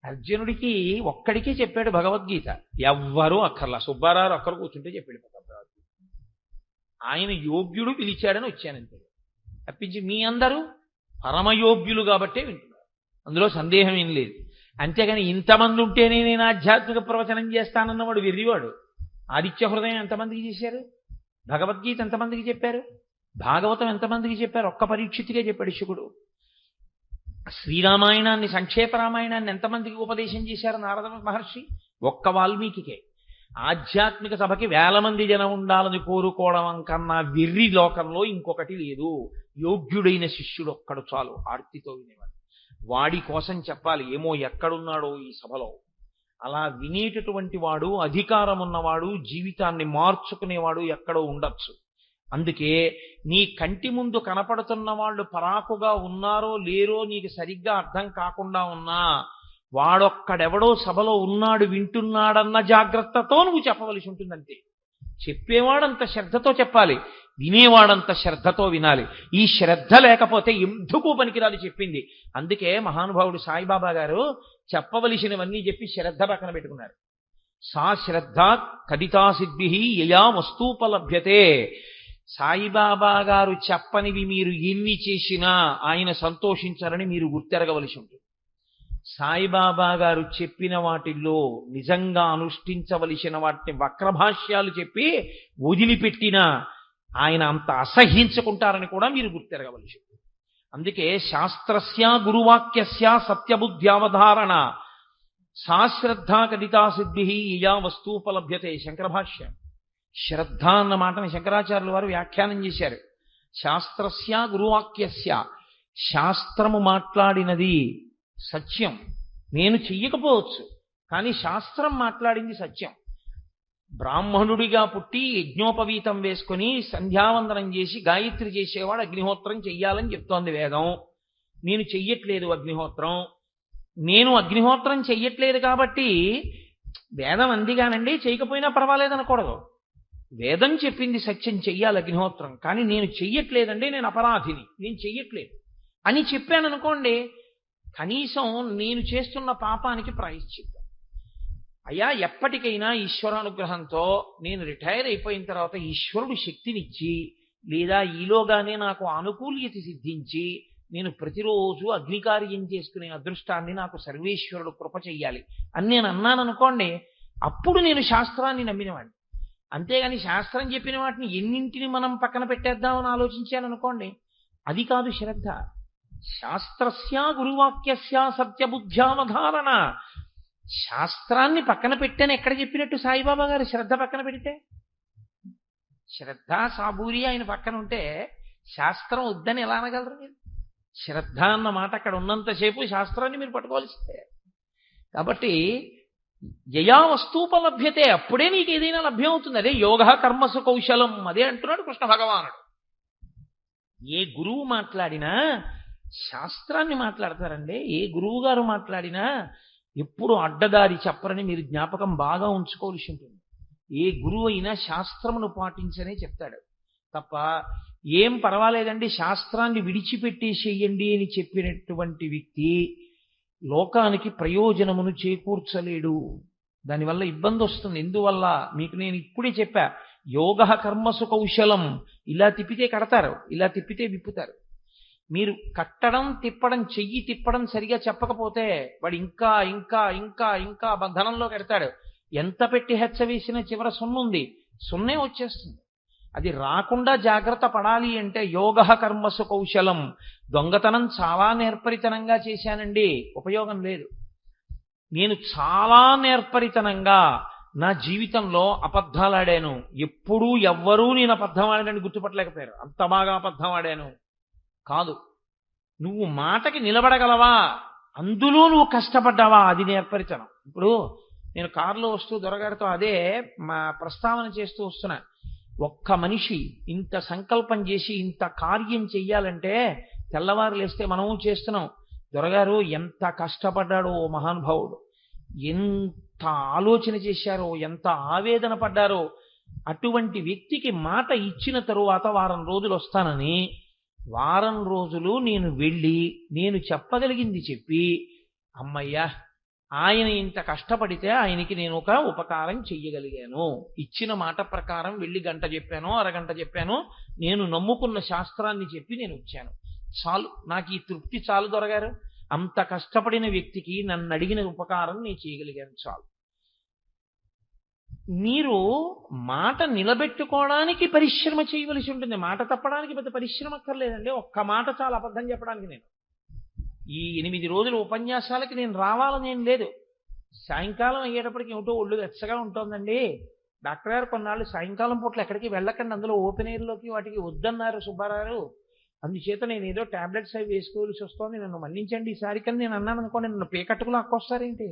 అర్జునుడికి ఒక్కడికి చెప్పాడు భగవద్గీత, ఎవ్వరూ అక్కర్లా, సుబ్బారావు ఒక్కరు కూర్చుంటే చెప్పాడు భగవద్గీత. ఆయన యోగ్యుడు పిలిచాడని వచ్చానంతే తప్పించి మీ అందరూ పరమయోగ్యులు కాబట్టే వింటున్నారు, అందులో సందేహం ఏం లేదు. అంతేగాని ఇంతమంది ఉంటేనే నేను ఆధ్యాత్మిక ప్రవచనం చేస్తానన్నవాడు వెర్రివాడు. ఆదిత్య హృదయం ఎంతమందికి చేశారు? భగవద్గీత ఎంతమందికి చెప్పారు? భాగవతం ఎంతమందికి చెప్పారు? ఒక్క పరీక్షితిగా చెప్పాడు శుకుడు. శ్రీరామాయణాన్ని, సంక్షేప రామాయణాన్ని ఎంతమందికి ఉపదేశం చేశారు నారద మహర్షి? ఒక్క వాల్మీకికే. ఆధ్యాత్మిక సభకి 1000 మంది జనం ఉండాలని కోరుకోవడం కన్నా వెర్రి లోకంలో ఇంకొకటి లేదు. యోగ్యుడైన శిష్యుడు ఒక్కడు చాలు, ఆర్తితో వినేవాడు. వాడి కోసం చెప్పాలి, ఏమో ఎక్కడున్నాడో ఈ సభలో. అలా వినేటటువంటి వాడు, అధికారం ఉన్నవాడు, జీవితాన్ని మార్చుకునేవాడు ఎక్కడో ఉండొచ్చు. అందుకే నీ కంటి ముందు కనపడుతున్న వాళ్ళు పరాకుగా ఉన్నారో లేరో నీకు సరిగ్గా అర్థం కాకుండా ఉన్నా, వాడొక్కడెవడో సభలో ఉన్నాడు వింటున్నాడన్న జాగ్రత్తతో నువ్వు చెప్పవలసి ఉంటుందంతే. చెప్పేవాడంత శ్రద్ధతో చెప్పాలి, వినేవాడంత శ్రద్ధతో వినాలి. ఈ శ్రద్ధ లేకపోతే ఎందుకు పనికిరాదు చెప్పింది. అందుకే మహానుభావుడు సాయిబాబా గారు చెప్పవలసినవన్నీ చెప్పి శ్రద్ధ పక్కన పెట్టుకున్నారు. సా శ్రద్ధ కదితా సిద్ధి యయా వస్తూపలభ్యతే. సాయిబాబా గారు చెప్పనివి మీరు ఎన్ని చేసినా ఆయన సంతోషించాలని మీరు గుర్తెరగవలసి ఉంటుంది. సాయిబాబా గారు చెప్పిన వాటిల్లో నిజంగా అనుష్ఠించవలసిన వాటిని వక్రభాష్యాలు చెప్పి వదిలిపెట్టినా ఆయన అంత అసహ్యించుకుంటారని కూడా మీరు గుర్తెరగవలసి ఉంటుంది. అందుకే శాస్త్రస్య గురువాక్యస్య సత్యబుద్ధ్యావధారణ సా శ్రద్ధా కదితా సిద్ధి యయా వస్తూపలభ్యతే. శంకర భాష్యం. శ్రద్ధ అన్న మాటని శంకరాచార్యుల వారు వ్యాఖ్యానం చేశారు. శాస్త్రస్య గురువాక్యస్య, శాస్త్రము మాట్లాడినది సత్యం, నేను చెయ్యకపోవచ్చు, కానీ శాస్త్రం మాట్లాడింది సత్యం. బ్రాహ్మణుడిగా పుట్టి యజ్ఞోపవీతం వేసుకుని సంధ్యావందనం చేసి గాయత్రి చేసేవాడు అగ్నిహోత్రం చెయ్యాలని చెప్తోంది వేదం. నేను చెయ్యట్లేదు అగ్నిహోత్రం. నేను అగ్నిహోత్రం చెయ్యట్లేదు కాబట్టి వేదం అందిగానండి చేయకపోయినా పర్వాలేదు అనకూడదు. వేదం చెప్పింది సత్యం, చెయ్యాలి అగ్నిహోత్రం, కానీ నేను చెయ్యట్లేదండి, నేను అపరాధిని, నేను చెయ్యట్లేదు అని చెప్పాను అనుకోండి, కనీసం నేను చేస్తున్న పాపానికి ప్రాయశ్చిత్తం. అయ్యా ఎప్పటికైనా ఈశ్వరానుగ్రహంతో నేను రిటైర్ అయిపోయిన తర్వాత ఈశ్వరుడు శక్తినిచ్చి లేదా ఈలోగానే నాకు ఆనుకూల్యత సిద్ధించి నేను ప్రతిరోజు అగ్నికార్యం చేసుకునే అదృష్టాన్ని నాకు సర్వేశ్వరుడు కృప చెయ్యాలి అని నేను అన్నాను అనుకోండి, అప్పుడు నేను శాస్త్రాన్ని నమ్మినవాడిని. అంతేగాని శాస్త్రం చెప్పిన వాటిని ఎన్నింటిని మనం పక్కన పెట్టేద్దామని ఆలోచించాను అనుకోండి, అది కాదు శ్రద్ధ. శాస్త్రస్య గురువాక్యస్య సత్యబుద్ధ్యావధారణ. శాస్త్రాన్ని పక్కన పెట్టని ఎక్కడ చెప్పినట్టు సాయిబాబా గారు శ్రద్ధ పక్కన పెడితే? శ్రద్ధ సాబూరి ఆయన పక్కన ఉంటే శాస్త్రం వద్దని ఎలా అనగలరు మీరు? శ్రద్ధ అన్న మాట అక్కడ ఉన్నంతసేపు శాస్త్రాన్ని మీరు పట్టుకోవాల్సిందే. కాబట్టి యయా వస్తూపలభ్యతే, అప్పుడే నీకు ఏదైనా లభ్యం అవుతుంది. అదే యోగ కర్మసు కౌశలం, అదే అంటున్నాడు కృష్ణ భగవానుడు. ఏ గురువు మాట్లాడినా శాస్త్రాన్ని మాట్లాడతారండి. ఏ గురువు గారు మాట్లాడినా ఎప్పుడు అడ్డదారి చెప్పరని మీరు జ్ఞాపకం బాగా ఉంచుకోవాల్సి ఉంటుంది. ఏ గురువు అయినా శాస్త్రమును పాటించనే చెప్తాడు తప్ప ఏం పర్వాలేదండి శాస్త్రాన్ని విడిచిపెట్టేసేయండి అని చెప్పినటువంటి వ్యక్తి లోకానికి ప్రయోజనమును చేకూర్చలేడు. దానివల్ల ఇబ్బంది వస్తుంది. ఎందువల్ల మీకు నేను ఇప్పుడే చెప్పా, యోగ కర్మసు కౌశలం. ఇలా తిప్పితే కడతారు, ఇలా తిప్పితే విప్పుతారు. మీరు కట్టడం తిప్పడం, చెయ్యి తిప్పడం సరిగా చెప్పకపోతే వాడు ఇంకా ఇంకా ఇంకా ఇంకా బంధనంలో కడతాడు. ఎంత పెట్టి హెచ్చ వేసినా చివర సున్నుంది, సున్నే వచ్చేస్తుంది. అది రాకుండా జాగ్రత్త పడాలి అంటే యోగ కర్మసు కౌశలం. దొంగతనం చాలా నేర్పరితనంగా చేశానండి, ఉపయోగం లేదు. నేను చాలా నేర్పరితనంగా నా జీవితంలో అబద్ధాలు ఆడాను. ఎప్పుడూ ఎవ్వరూ నేను అబద్ధం ఆడానని గుర్తుపట్టలేకపోయారు, అంత బాగా అబద్ధం ఆడాను. కాదు, నువ్వు మాటకి నిలబడగలవా, అందులో నువ్వు కష్టపడ్డావా, అది నేర్పరితనం. ఇప్పుడు నేను కారులో వస్తూ దొరగారితో అదే మా ప్రస్తావన చేస్తూ వస్తున్నా. ఒక్క మనిషి ఇంత సంకల్పం చేసి ఇంత కార్యం చెయ్యాలంటే తెల్లవారు లేస్తే మనము చేస్తున్నాం. దొరగారు ఎంత కష్టపడ్డాడో ఓ మహానుభావుడు, ఎంత ఆలోచన చేశారో, ఎంత ఆవేదన పడ్డారో. అటువంటి వ్యక్తికి మాట ఇచ్చిన తరువాత వారం రోజులు వస్తానని, వారం రోజులు నేను వెళ్ళి నేను చెప్పగలిగింది చెప్పి, అమ్మయ్యా ఆయన ఇంత కష్టపడితే ఆయనకి నేను ఒక ఉపకారం చెయ్యగలిగాను, ఇచ్చిన మాట ప్రకారం వెళ్ళి గంట చెప్పాను, అరగంట చెప్పాను, నేను నమ్ముకున్న శాస్త్రాన్ని చెప్పి నేను వచ్చాను, చాలు, నాకు ఈ తృప్తి చాలు దొరగారు. అంత కష్టపడిన వ్యక్తికి నన్ను అడిగిన ఉపకారం నేను చేయగలిగాను, చాలు. మీరు మాట నిలబెట్టుకోవడానికి పరిశ్రమ చేయవలసి ఉంటుంది. మాట తప్పడానికి పెద్ద పరిశ్రమ అక్కర్లేదండి. ఒక్క మాట చాలా అబద్ధం చెప్పడానికి. నేను ఈ 8 రోజుల ఉపన్యాసాలకి నేను రావాలని ఏం లేదు. సాయంకాలం అయ్యేటప్పటికి ఏమిటో ఒళ్ళు వెచ్చగా ఉంటుందండి. డాక్టర్ గారు కొన్నాళ్ళు సాయంకాలం పూట్ల ఎక్కడికి వెళ్ళకండి, అందులో ఓపెన్ ఎయిర్లోకి వాటికి వద్దన్నారు సుబ్బారావు, అందుచేత నేను ఏదో టాబ్లెట్స్ అవి వేసుకోవాల్సి వస్తుంది, నన్ను మన్నించండి ఈసారి. కానీ నేను అన్నాను అనుకోండి, నన్ను పేకట్టుకులు అక్కొస్తారేంటి,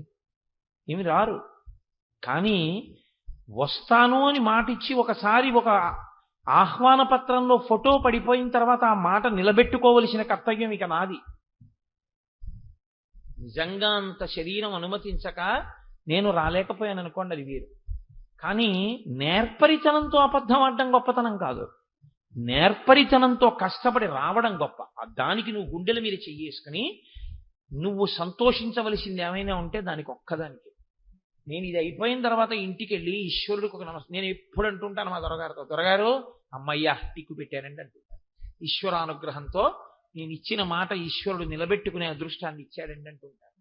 ఏమి రారు. కానీ వస్తాను అని మాట ఇచ్చి ఒకసారి ఒక ఆహ్వాన పత్రంలో ఫోటో పడిపోయిన తర్వాత ఆ మాట నిలబెట్టుకోవలసిన కర్తవ్యం ఇక నాది. నిజంగా అంత శరీరం అనుమతించక నేను రాలేకపోయాను అనుకోండి, అది వేరు. కానీ నేర్పరితనంతో అబద్ధం ఆడడం గొప్పతనం కాదు, నేర్పరితనంతో కష్టపడి రావడం గొప్ప. దానికి నువ్వు గుండెల మీద చెయ్యేసుకుని నువ్వు సంతోషించవలసింది ఏమైనా ఉంటే దానికి ఒక్కదానికి. నేను ఇది అయిపోయిన తర్వాత ఇంటికి వెళ్ళి ఈశ్వరుడికి ఒక నమస్తే, నేను ఎప్పుడు అంటుంటాను మా దొరగారితో, దొరగారు అమ్మయ్యా టిక్కు పెట్టానండి అంటుంటాను. ఈశ్వరానుగ్రహంతో నేను ఇచ్చిన మాట ఈశ్వరుడు నిలబెట్టుకునే అదృష్టాన్ని ఇచ్చాడండి అంటుంటాను.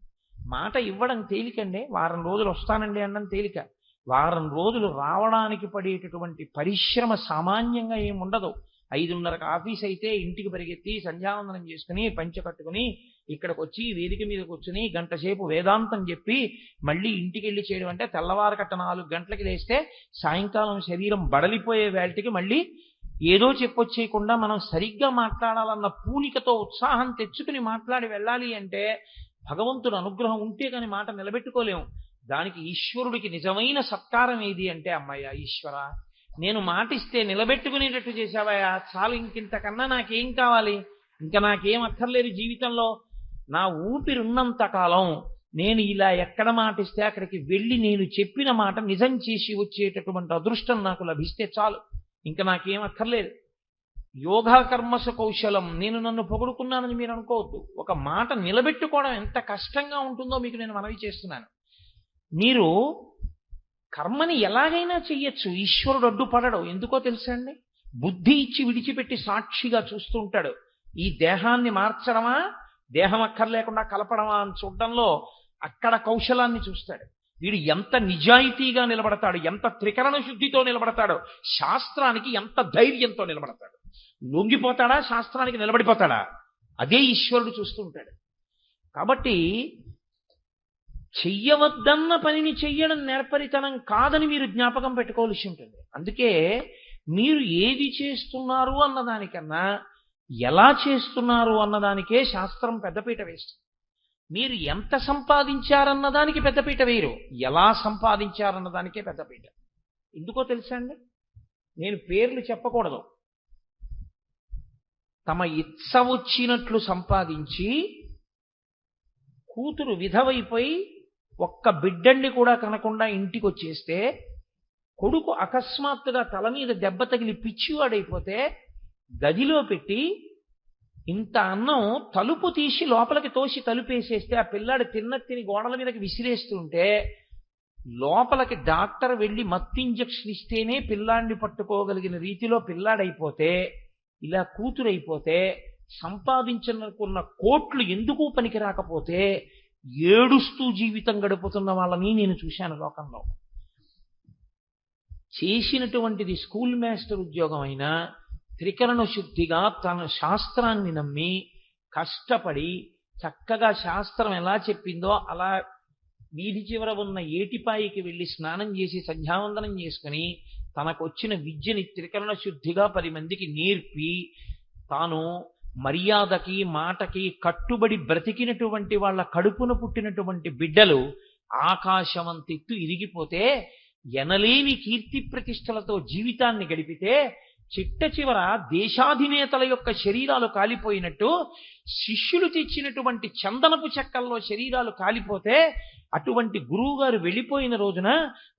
మాట ఇవ్వడం తేలికండి, వారం రోజులు వస్తానండి అనడం తేలిక. వారం రోజులు రావడానికి పడేటటువంటి పరిశ్రమ సామాన్యంగా ఏముండదు. 5:30కి ఆఫీస్ అయితే ఇంటికి పరిగెత్తి సంధ్యావందనం చేసుకుని పంచ కట్టుకుని ఇక్కడికి వచ్చి వేదిక మీద కూర్చుని గంట సేపు వేదాంతం చెప్పి మళ్ళీ ఇంటికి వెళ్ళి చేయడం అంటే తెల్లవారకట్ట 4 గంటలకి లేస్తే సాయంకాలం శరీరం బడలిపోయే వేళటికి మళ్ళీ ఏదో చెప్పొచ్చేయకుండా మనం సరిగ్గా మాట్లాడాలన్న పూనికతో ఉత్సాహం తెచ్చుకుని మాట్లాడి వెళ్ళాలి అంటే భగవంతుడు అనుగ్రహం ఉంటే కానీ మాట నిలబెట్టుకోలేము. దానికి ఈశ్వరుడికి నిజమైన సత్కారం ఏది అంటే, అమ్మయ్య ఈశ్వర, నేను మాటిస్తే నిలబెట్టుకునేటట్టు చేశావయ్యా, చాలు, ఇంకింతకన్నా నాకేం కావాలి, ఇంకా నాకేం అక్కర్లేదు జీవితంలో. నా ఊపిరున్నంత కాలం నేను ఇలా ఎక్కడ మాటిస్తే అక్కడికి వెళ్ళి నేను చెప్పిన మాట నిజం చేసి వచ్చేటటువంటి అదృష్టం నాకు లభిస్తే చాలు, ఇంకా నాకేం అక్కర్లేదు. యోగా కర్మసు కౌశలం. నేను నన్ను పొగుడుకున్నానని మీరు అనుకోవద్దు. ఒక మాట నిలబెట్టుకోవడం ఎంత కష్టంగా ఉంటుందో మీకు నేను మనవి చేస్తున్నాను. మీరు కర్మని ఎలాగైనా చెయ్యొచ్చు, ఈశ్వరుడు అడ్డుపడడు. ఎందుకో తెలుసా అండి? బుద్ధి ఇచ్చి విడిచిపెట్టి సాక్షిగా చూస్తూ ఉంటాడు. ఈ దేహాన్ని మార్చడమా, దేహం అక్కర్లేకుండా కలపడమా అని చూడడంలో అక్కడ కౌశలాన్ని చూస్తాడు. వీడు ఎంత నిజాయితీగా నిలబడతాడు, ఎంత త్రికరణ శుద్ధితో నిలబడతాడో, శాస్త్రానికి ఎంత ధైర్యంతో నిలబడతాడు. లొంగిపోతాడా, శాస్త్రానికి నిలబడిపోతాడా, అదే ఈశ్వరుడు చూస్తూ ఉంటాడు. కాబట్టి చెయ్యవద్దన్న పనిని చెయ్యడం నేర్పరితనం కాదని మీరు జ్ఞాపకం పెట్టుకోవాల్సి ఉంటుంది. అందుకే మీరు ఏది చేస్తున్నారు అన్నదానికన్నా ఎలా చేస్తున్నారు అన్నదానికే శాస్త్రం పెద్దపీట వేస్తుంది. మీరు ఎంత సంపాదించారన్నదానికి పెద్దపీట వేయరు, ఎలా సంపాదించారన్నదానికే పెద్దపీట. ఎందుకో తెలుసా అండి? నేను పేర్లు చెప్పకూడదు. తమ ఇచ్చ వచ్చినట్లు సంపాదించి కూతురు విధవైపోయి ఒక్క బిడ్డల్ని కూడా కనకుండా ఇంటికి వచ్చేస్తే, కొడుకు అకస్మాత్తుగా తల మీద దెబ్బ తగిలి పిచ్చివాడైపోతే గదిలో పెట్టి ఇంత అన్నం తలుపు తీసి లోపలికి తోసి తలుపేసేస్తే ఆ పిల్లాడు తిని గోడల మీదకి విసిరేస్తుంటే లోపలికి డాక్టర్ వెళ్ళి మత్తు ఇంజక్షన్ ఇస్తేనే పిల్లాడిని పట్టుకోగలిగిన రీతిలో పిల్లాడైపోతే, ఇలా కూతురైపోతే, సంపాదించుకున్న కోట్లు ఎందుకు పనికి రాకపోతే ఏడుస్తూ జీవితం గడుపుతున్న వాళ్ళని నేను చూశాను లోకంలో. చేసినటువంటిది స్కూల్ మాస్టర్ ఉద్యోగం అయినా త్రికరణ శుద్ధిగా తన శాస్త్రాన్ని నమ్మి కష్టపడి చక్కగా శాస్త్రం ఎలా చెప్పిందో అలా వీధి చివర ఉన్న ఏటిపాయికి వెళ్ళి స్నానం చేసి సంధ్యావందనం చేసుకుని తనకు వచ్చిన విద్యని త్రికరణ శుద్ధిగా 10 మందికి నేర్పి తాను మర్యాదకి మాటకి కట్టుబడి బ్రతికినటువంటి వాళ్ళ కడుపున పుట్టినటువంటి బిడ్డలు ఆకాశమంతెత్తు ఇరిగిపోతే ఎనలేని కీర్తి ప్రతిష్టలతో జీవితాన్ని గడిపితే చిట్ట చివర దేశాధినేతల యొక్క శరీరాలు కాలిపోయినట్టు శిష్యులు తెచ్చినటువంటి చందనపు చెక్కల్లో శరీరాలు కాలిపోతే అటువంటి గురువుగారు వెళ్ళిపోయిన రోజున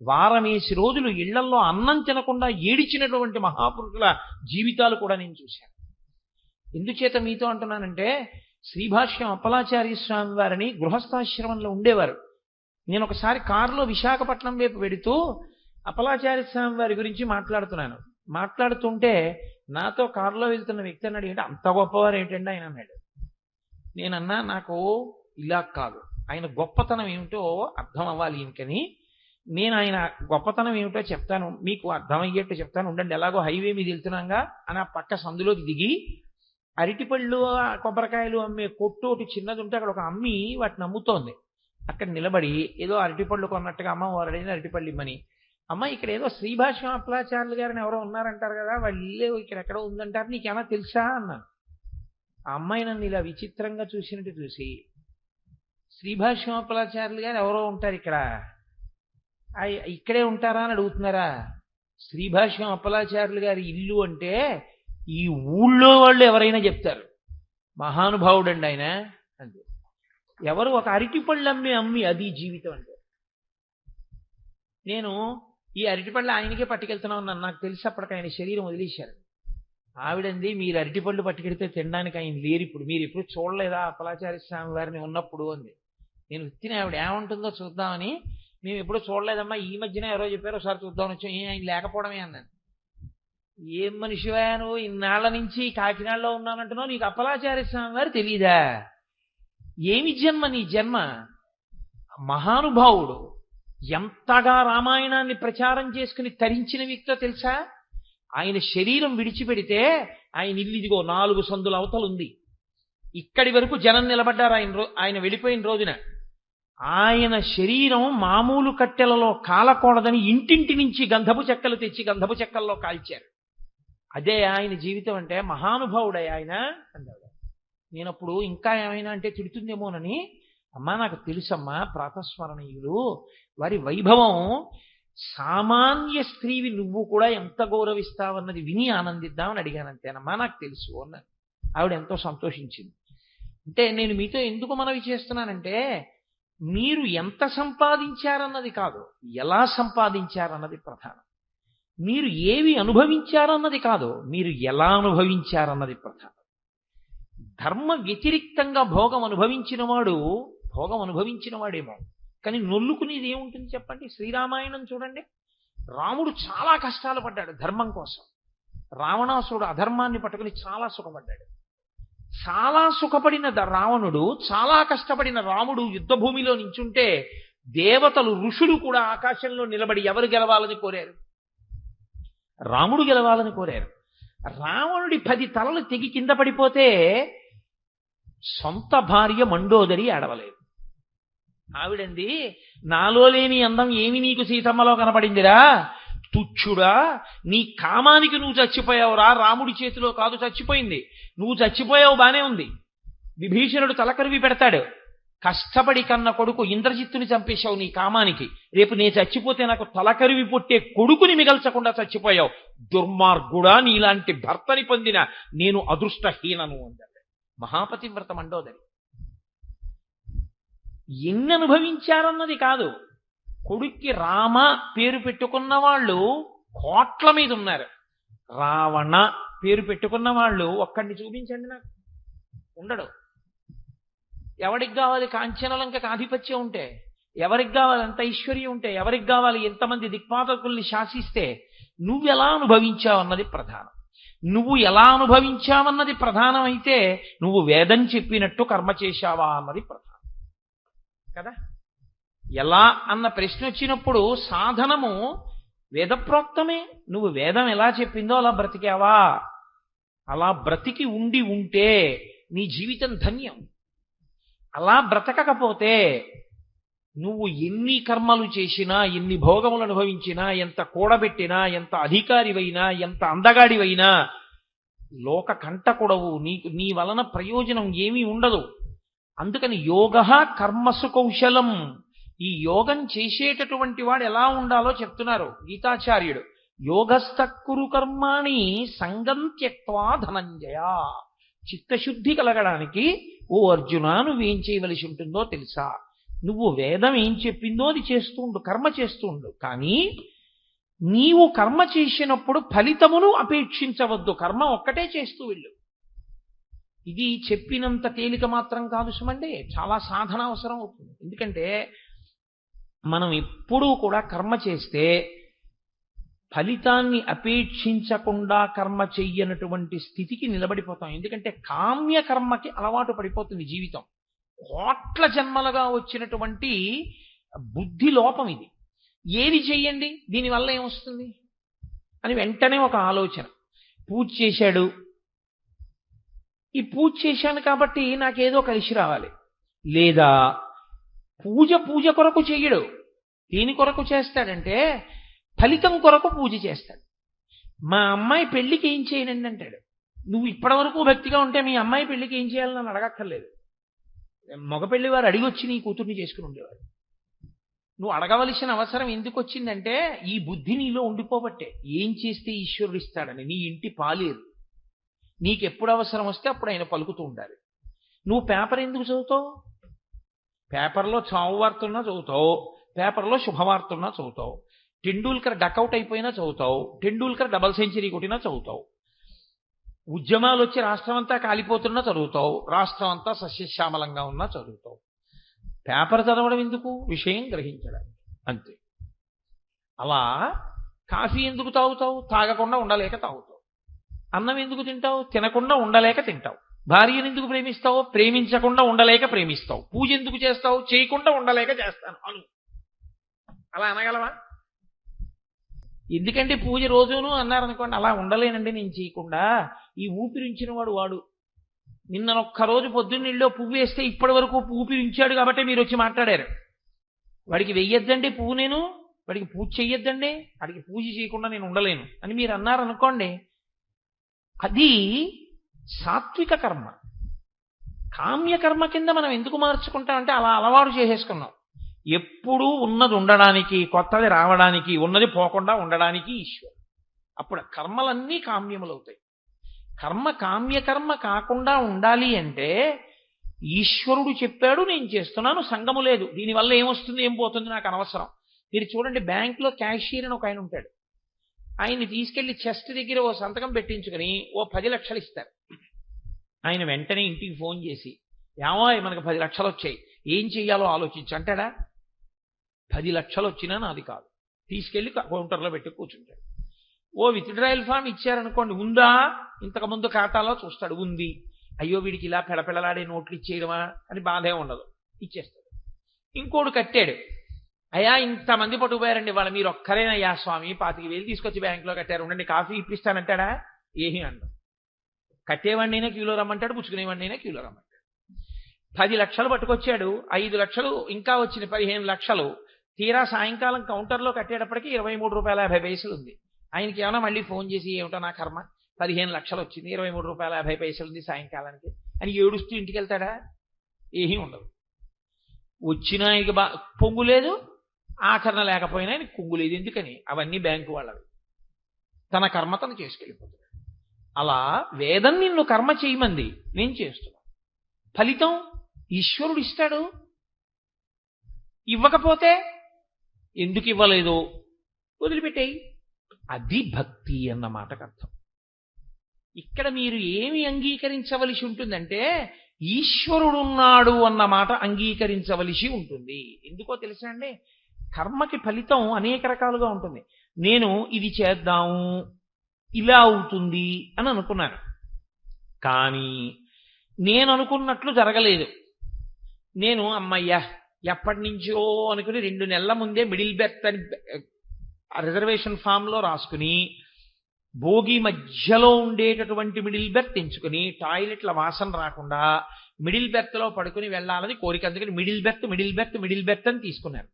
వారమేసి రోజులు ఇళ్లల్లో అన్నం తినకుండా ఏడిచినటువంటి మహాపురుషుల జీవితాలు కూడా నేను చూశాను. ఎందుచేత మీతో అంటున్నానంటే, శ్రీభాష్యం అప్పలాచార్య స్వామి వారిని గృహస్థాశ్రమంలో ఉండేవారు. నేను ఒకసారి కారులో విశాఖపట్నం వైపు వెడుతూ అప్పలాచార్య స్వామి వారి గురించి మాట్లాడుతుంటే నాతో కారులో వెళ్తున్న వ్యక్తి అన్నాడు, ఏంటి అంత గొప్పవారు ఏంటండి ఆయన అన్నాడు. నేనన్నా, నాకు ఇలా కాదు, ఆయన గొప్పతనం ఏమిటో అర్థం అవ్వాలి ఇంకని నేను ఆయన గొప్పతనం ఏమిటో చెప్తాను, మీకు అర్థమయ్యేట్టు చెప్తాను ఉండండి, ఎలాగో హైవే మీద వెళ్తున్నాగా అని ఆ పక్క సందులోకి దిగి అరటిపళ్ళు కొబ్బరికాయలు అమ్మే కొట్టు ఒకటి చిన్నది ఉంటే అక్కడ ఒక అమ్మి వాటిని అమ్ముతోంది. అక్కడ నిలబడి ఏదో అరటిపళ్ళు కొన్నట్టుగా అమ్మ వారడైన అరటిపళ్ళు ఇమ్మని, అమ్మ ఇక్కడ ఏదో శ్రీభాష్యం అప్పలాచార్యులు గారిని ఎవరో ఉన్నారంటారు కదా, వాళ్ళు ఇల్లే ఇక్కడ ఎక్కడో ఉందంటారు, నీకేమన్నా తెలుసా అన్నాను. ఆ అమ్మాయి నన్ను ఇలా విచిత్రంగా చూసినట్టు చూసి, శ్రీభాష్యం అప్పలాచార్యులు గారు ఎవరో ఉంటారు ఇక్కడ, ఇక్కడే ఉంటారా అని అడుగుతున్నారా? శ్రీభాష్యం అప్పలాచార్యులు గారి ఇల్లు అంటే ఈ ఊళ్ళో వాళ్ళు ఎవరైనా చెప్తారు, మహానుభావుడండి ఆయన అంటే. ఎవరు ఒక అరటిపళ్ళు అమ్మి అది జీవితం అంటే. నేను ఈ అరటిపళ్ళు ఆయనకే పట్టుకెళ్తున్నాను అన్నాను, నాకు తెలిసి అప్పటికి ఆయన శరీరం వదిలేశారు. ఆవిడంది, మీరు అరటిపళ్ళు పట్టుకెడితే తినడానికి ఆయన లేరు ఇప్పుడు, మీరు ఎప్పుడు చూడలేదా అప్పలాచార్య స్వామి వారిని ఉన్నప్పుడు అంది. నేను తిని ఆవిడ ఏమంటుందో చూద్దామని, మేము ఎప్పుడు చూడలేదమ్మా, ఈ మధ్యన ఎవరో చెప్పారు ఒకసారి చూద్దామని వచ్చాం, ఆయన లేకపోవడమే అన్నాను. ఏం మనిషివా నువ్వు, ఇన్నాళ్ల నుంచి కాకినాడలో ఉన్నానంటున్నావు, నీకు అప్పలాచార్య స్వామి వారు తెలీదా? ఏమి జన్మ నీ జన్మ? మహానుభావుడు ఎంతగా రామాయణాన్ని ప్రచారం చేసుకుని తరించిన వ్యక్తో తెలుసా? ఆయన శరీరం విడిచిపెడితే ఆయన ఇల్లు ఇదిగో 4 సందుల అవతలుంది, ఇక్కడి వరకు జనం నిలబడ్డారు ఆయన వెళ్ళిపోయిన రోజున. ఆయన శరీరం మామూలు కట్టెలలో కాలకూడదని ఇంటింటి నుంచి గంధపు చెక్కలు తెచ్చి గంధపు చెక్కల్లో కాల్చారు. అదే ఆయన జీవితం అంటే, మహానుభావుడే ఆయన అన్నాడు. నేనప్పుడు ఇంకా ఏమైనా అంటే తిడుతుందేమోనని, అమ్మా నాకు తెలుసమ్మా ప్రాతస్మరణీయులు వారి వైభవం, సామాన్య స్త్రీవి నువ్వు కూడా ఎంత గౌరవిస్తావన్నది విని ఆనందిద్దామని అడిగానంతేనమ్మా, నాకు తెలుసు అన్నాను. ఆవిడ ఎంతో సంతోషించింది. అంటే నేను మీతో ఎందుకు మనవి చేస్తున్నానంటే, మీరు ఎంత సంపాదించారన్నది కాదు, ఎలా సంపాదించారన్నది ప్రధానం. మీరు ఏవి అనుభవించారన్నది కాదు, మీరు ఎలా అనుభవించారన్నది ప్రధానం. ధర్మ వ్యతిరిక్తంగా భోగం అనుభవించిన వాడు భోగం అనుభవించిన వాడేమో, కానీ నొల్లుకునేది ఏముంటుంది చెప్పండి? శ్రీరామాయణం చూడండి. రాముడు చాలా కష్టాలు పడ్డాడు ధర్మం కోసం. రావణాసురుడు అధర్మాన్ని పట్టుకుని చాలా సుఖపడ్డాడు. చాలా సుఖపడిన రావణుడు, చాలా కష్టపడిన రాముడు యుద్ధభూమిలో నించుంటే దేవతలు ఋషులు కూడా ఆకాశంలో నిలబడి ఎవరు గెలవాలని కోరారు? రాముడు గెలవాలని కోరారు. రావణుడి 10 తలలు తెగి కింద పడిపోతే సొంత భార్య మండోదరి ఆడవలేదు. ఆవిడంది, నాలో లేని అందం ఏమి నీకు సీతమ్మలో కనపడిందిరా తుచ్చుడా, నీ కామానికి నువ్వు చచ్చిపోయావురా, రాముడి చేతిలో కాదు చచ్చిపోయింది. నువ్వు చచ్చిపోయావు బానే ఉంది. విభీషణుడు తలకరివి పెడతాడు, కష్టపడి కన్న కొడుకు ఇంద్రజిత్తుని చంపేశావు నీ కామానికి, రేపు నేను చచ్చిపోతే నాకు తలకరివి పొట్టే కొడుకుని మిగల్చకుండా చచ్చిపోయావు, దుర్మార్గుడా, నీలాంటి భర్తని పొందిన నేను అదృష్టహీనను అన్నాడు మహాపతివ్రత మండోదరి. ఎన్ని అనుభవించారన్నది కాదు, కొడుక్కి రామ పేరు పెట్టుకున్న వాళ్ళు కోట్ల మీద ఉన్నారు. రావణ పేరు పెట్టుకున్న వాళ్ళు ఒక్కడిని చూపించండి నాకు, ఉండడు. ఎవరికి కావాలి కాంచనలంకకు ఆధిపత్యం ఉంటే, ఎవరికి కావాలి అంత ఐశ్వర్యం ఉంటే, ఎవరికి కావాలి ఎంతమంది దిక్పాలకుల్ని శాసిస్తే, నువ్వెలా అనుభవించావన్నది ప్రధానం. నువ్వు ఎలా అనుభవించావన్నది ప్రధానం అయితే, నువ్వు వేదం చెప్పినట్టు కర్మ చేశావా అన్నది ప్రధానం కదా. ఎలా అన్న ప్రశ్న వచ్చినప్పుడు సాధనము వేదప్రోక్తమే. నువ్వు వేదం ఎలా చెప్పిందో అలా బ్రతికావా? అలా బ్రతికి ఉంటే నీ జీవితం ధన్యం. అలా బ్రతకకపోతే నువ్వు ఎన్ని కర్మలు చేసినా, ఎన్ని భోగములు అనుభవించినా, ఎంత కూడబెట్టినా, ఎంత అధికారివైనా, ఎంత అందగాడివైనా లోక కంటకుడవు. నీ వలన ప్రయోజనం ఏమీ ఉండదు. అందుకని యోగః కర్మసు కౌశలం. ఈ యోగం చేసేటటువంటి వాడు ఎలా ఉండాలో చెప్తున్నారు గీతాచార్యుడు. యోగస్థకురు కర్మాణి సంగం త్యక్త్వా ధనంజయ. చిత్తశుద్ధి కలగడానికి ఓ అర్జున నువ్వేం చేయవలసి ఉంటుందో తెలుసా? నువ్వు వేదం ఏం చెప్పిందో అది చేస్తూ ఉండు, కర్మ చేస్తూ ఉండు. కానీ నీవు కర్మ చేసినప్పుడు ఫలితమును అపేక్షించవద్దు. కర్మ ఒక్కటే చేస్తూ వెళ్ళు. ఇది చెప్పినంత తేలిక మాత్రం కాదు సుమండి, చాలా సాధన అవసరం అవుతుంది. ఎందుకంటే మనం ఎప్పుడూ కూడా కర్మ చేస్తే ఫలితాన్ని అపేక్షించకుండా కర్మ చెయ్యనటువంటి స్థితికి నిలబడిపోతాం. ఎందుకంటే కామ్య కర్మకి అలవాటు పడిపోతుంది జీవితం. కోట్ల జన్మలుగా వచ్చినటువంటి బుద్ధి లోపం ఇది. ఏది చెయ్యండి, దీనివల్ల ఏమొస్తుంది అని వెంటనే ఒక ఆలోచన. పూజ చేశాడు, ఈ పూజ చేశాను కాబట్టి నాకేదో కలిసి రావాలి. లేదా పూజ కొరకు చెయ్యడు. దేని కొరకు చేస్తాడంటే ఫలితం కొరకు పూజ చేస్తాడు. మా అమ్మాయి పెళ్లికి ఏం చేయనండి అంటాడు. నువ్వు ఇప్పటి వరకు భక్తిగా ఉంటే మీ అమ్మాయి పెళ్లికి ఏం చేయాలని నన్ను అడగక్కర్లేదు. మగ పెళ్లి వారు అడిగొచ్చి నీ కూతుర్ని చేసుకుని ఉండేవారు. నువ్వు అడగవలసిన అవసరం ఎందుకు వచ్చిందంటే ఈ బుద్ధి నీలో ఉండిపోబట్టే. ఏం చేస్తే ఈశ్వరుడు ఇస్తాడని. నీ ఇంటి పాలేరు. నీకు ఎప్పుడు అవసరం వస్తే అప్పుడు ఆయన పలుకుతూ ఉండాలి. నువ్వు పేపర్ ఎందుకు చదువుతావు? పేపర్లో చావు వార్త ఉన్నా చదువుతావు, పేపర్లో శుభవార్త ఉన్నా చదువుతావు. టెండూల్కర్ డకౌట్ అయిపోయినా చదువుతావు, టెండూల్కర్ డబల్ సెంచరీ కొట్టినా చదువుతావు. ఉద్యమాలు వచ్చి రాష్ట్రం అంతా కాలిపోతున్నా చదువుతావు, రాష్ట్రం అంతా సస్యశ్యామలంగా ఉన్నా చదువుతావు. పేపర్ చదవడం ఎందుకు? విషయం గ్రహించడానికి అంతే. అలా కాఫీ ఎందుకు తాగుతావు? తాగకుండా ఉండలేక తాగుతావు. అన్నం ఎందుకు తింటావు? తినకుండా ఉండలేక తింటావు. భార్యను ఎందుకు ప్రేమిస్తావు? ప్రేమించకుండా ఉండలేక ప్రేమిస్తావు. పూజ ఎందుకు చేస్తావు? చేయకుండా ఉండలేక చేస్తాను అను. అలా అనగలవా? ఎందుకంటే పూజ రోజును అన్నారనుకోండి, అలా ఉండలేనండి నేను చేయకుండా. ఈ ఊపిరించిన వాడు నిన్నొక్కరోజు పొద్దున్నీళ్ళలో పువ్వు వేస్తే ఇప్పటి వరకు ఊపిరి ఉంచాడు కాబట్టి మీరు వచ్చి మాట్లాడారు. వాడికి వెయ్యొద్దండి పువ్వు, నేను వాడికి పూజ చెయ్యొద్దండి, వాడికి పూజ చేయకుండా నేను ఉండలేను అని మీరు అన్నారనుకోండి, అది సాత్విక కర్మ. కామ్యకర్మ కింద మనం ఎందుకు మార్చుకుంటామంటే అలా అలవాటు చేసేసుకున్నాం. ఎప్పుడూ ఉన్నది ఉండడానికి, కొత్తది రావడానికి, ఉన్నది పోకుండా ఉండడానికి ఈశ్వరుడు. అప్పుడు కర్మలన్నీ కామ్యములవుతాయి. కామ్యకర్మ కాకుండా ఉండాలి అంటే ఈశ్వరుడు చెప్పాడు, నేను చేస్తున్నాను, సంగము లేదు, దీనివల్ల ఏమొస్తుంది ఏం పోతుంది నాకు అనవసరం. మీరు చూడండి, బ్యాంకులో క్యాషియర్ అని ఒక ఆయన ఉంటాడు. ఆయన్ని తీసుకెళ్లి చెస్ట్ దగ్గర ఓ సంతకం పెట్టించుకుని ఓ 10 లక్షలు ఇస్తారు. ఆయన వెంటనే ఇంటికి ఫోన్ చేసి, ఏమో మనకు 10 లక్షలు వచ్చాయి, ఏం చెయ్యాలో ఆలోచించి అంటాడా? 10 లక్షలు వచ్చినా నాది కాదు, తీసుకెళ్లి కౌంటర్లో పెట్టి కూర్చుంటాడు. ఓ విత్డ్రాయల్ ఫామ్ ఇచ్చారనుకోండి, ఉందా, ఇంతకుముందు ఖాతాలో చూస్తాడు, ఉంది. అయ్యో వీడికి ఇలా పెడపెడలాడే నోట్లు ఇచ్చేయడమా అని బాధే ఉండదు, ఇచ్చేస్తాడు. ఇంకోడు కట్టాడు, అయ్యా ఇంతమంది పట్టుకుపోయారండి వాళ్ళు, మీరు ఒక్కరేనయ్యా స్వామి, 25,000 తీసుకొచ్చి బ్యాంకులో కట్టారు, ఉండండి కాఫీ ఇప్పిస్తానంటాడా? ఏమీ అంటాడు. కట్టేవాడినైనా క్యూలో రమ్మంటాడు, పుచ్చుకునేవాడినైనా క్యూలో రమ్మంటాడు. 10 లక్షలు పట్టుకొచ్చాడు, 5 లక్షలు ఇంకా వచ్చిన 15 లక్షలు. తీరా సాయంకాలం కౌంటర్లో కట్టేటప్పటికి 23 రూపాయల 50 పైసలు ఉంది. ఆయనకి ఏమైనా మళ్ళీ ఫోన్ చేసి, ఏమిటో నా కర్మ, 15 లక్షలు వచ్చింది, 23 రూపాయల 50 పైసలు ఉంది సాయంకాలానికి అని ఏడుస్తూ ఇంటికి వెళ్తాడా? ఏమీ ఉండదు. వచ్చినా ఇక పొంగు లేదు, ఆచరణ లేకపోయినా ఆయనకి కుంగు లేదు. ఎందుకని? అవన్నీ బ్యాంకు వాళ్ళవి. తన కర్మ తను చేసుకెళ్ళిపోతాడు. అలా వేదం నిన్ను కర్మ చేయమంది, నేను చేస్తున్నాను. ఫలితం ఈశ్వరుడు ఇస్తాడు. ఇవ్వకపోతే ఎందుకు ఇవ్వలేదు వదిలిపెట్టేయి. అది భక్తి అన్న మాటకు అర్థం. ఇక్కడ మీరు ఏమి అంగీకరించవలసి ఉంటుందంటే ఈశ్వరుడున్నాడు అన్న మాట అంగీకరించవలసి ఉంటుంది. ఎందుకో తెలుసా అండి, కర్మకి ఫలితం అనేక రకాలుగా ఉంటుంది. నేను ఇది చేద్దాము, ఇలా అవుతుంది అని అనుకున్నాను, కానీ నేను అనుకున్నట్లు జరగలేదు. నేను అమ్మయ్యా ఎప్పటి నుంచో అనుకుని 2 నెలల ముందే మిడిల్ బెర్త్ అని రిజర్వేషన్ ఫామ్లో రాసుకుని, భోగి మధ్యలో ఉండేటటువంటి మిడిల్ బెర్త్ ఎంచుకుని, టాయిలెట్ల వాసన రాకుండా మిడిల్ బెర్త్లో పడుకుని వెళ్ళాలని కోరిక. అందుకని మిడిల్ బెర్త్ అని తీసుకున్నాను.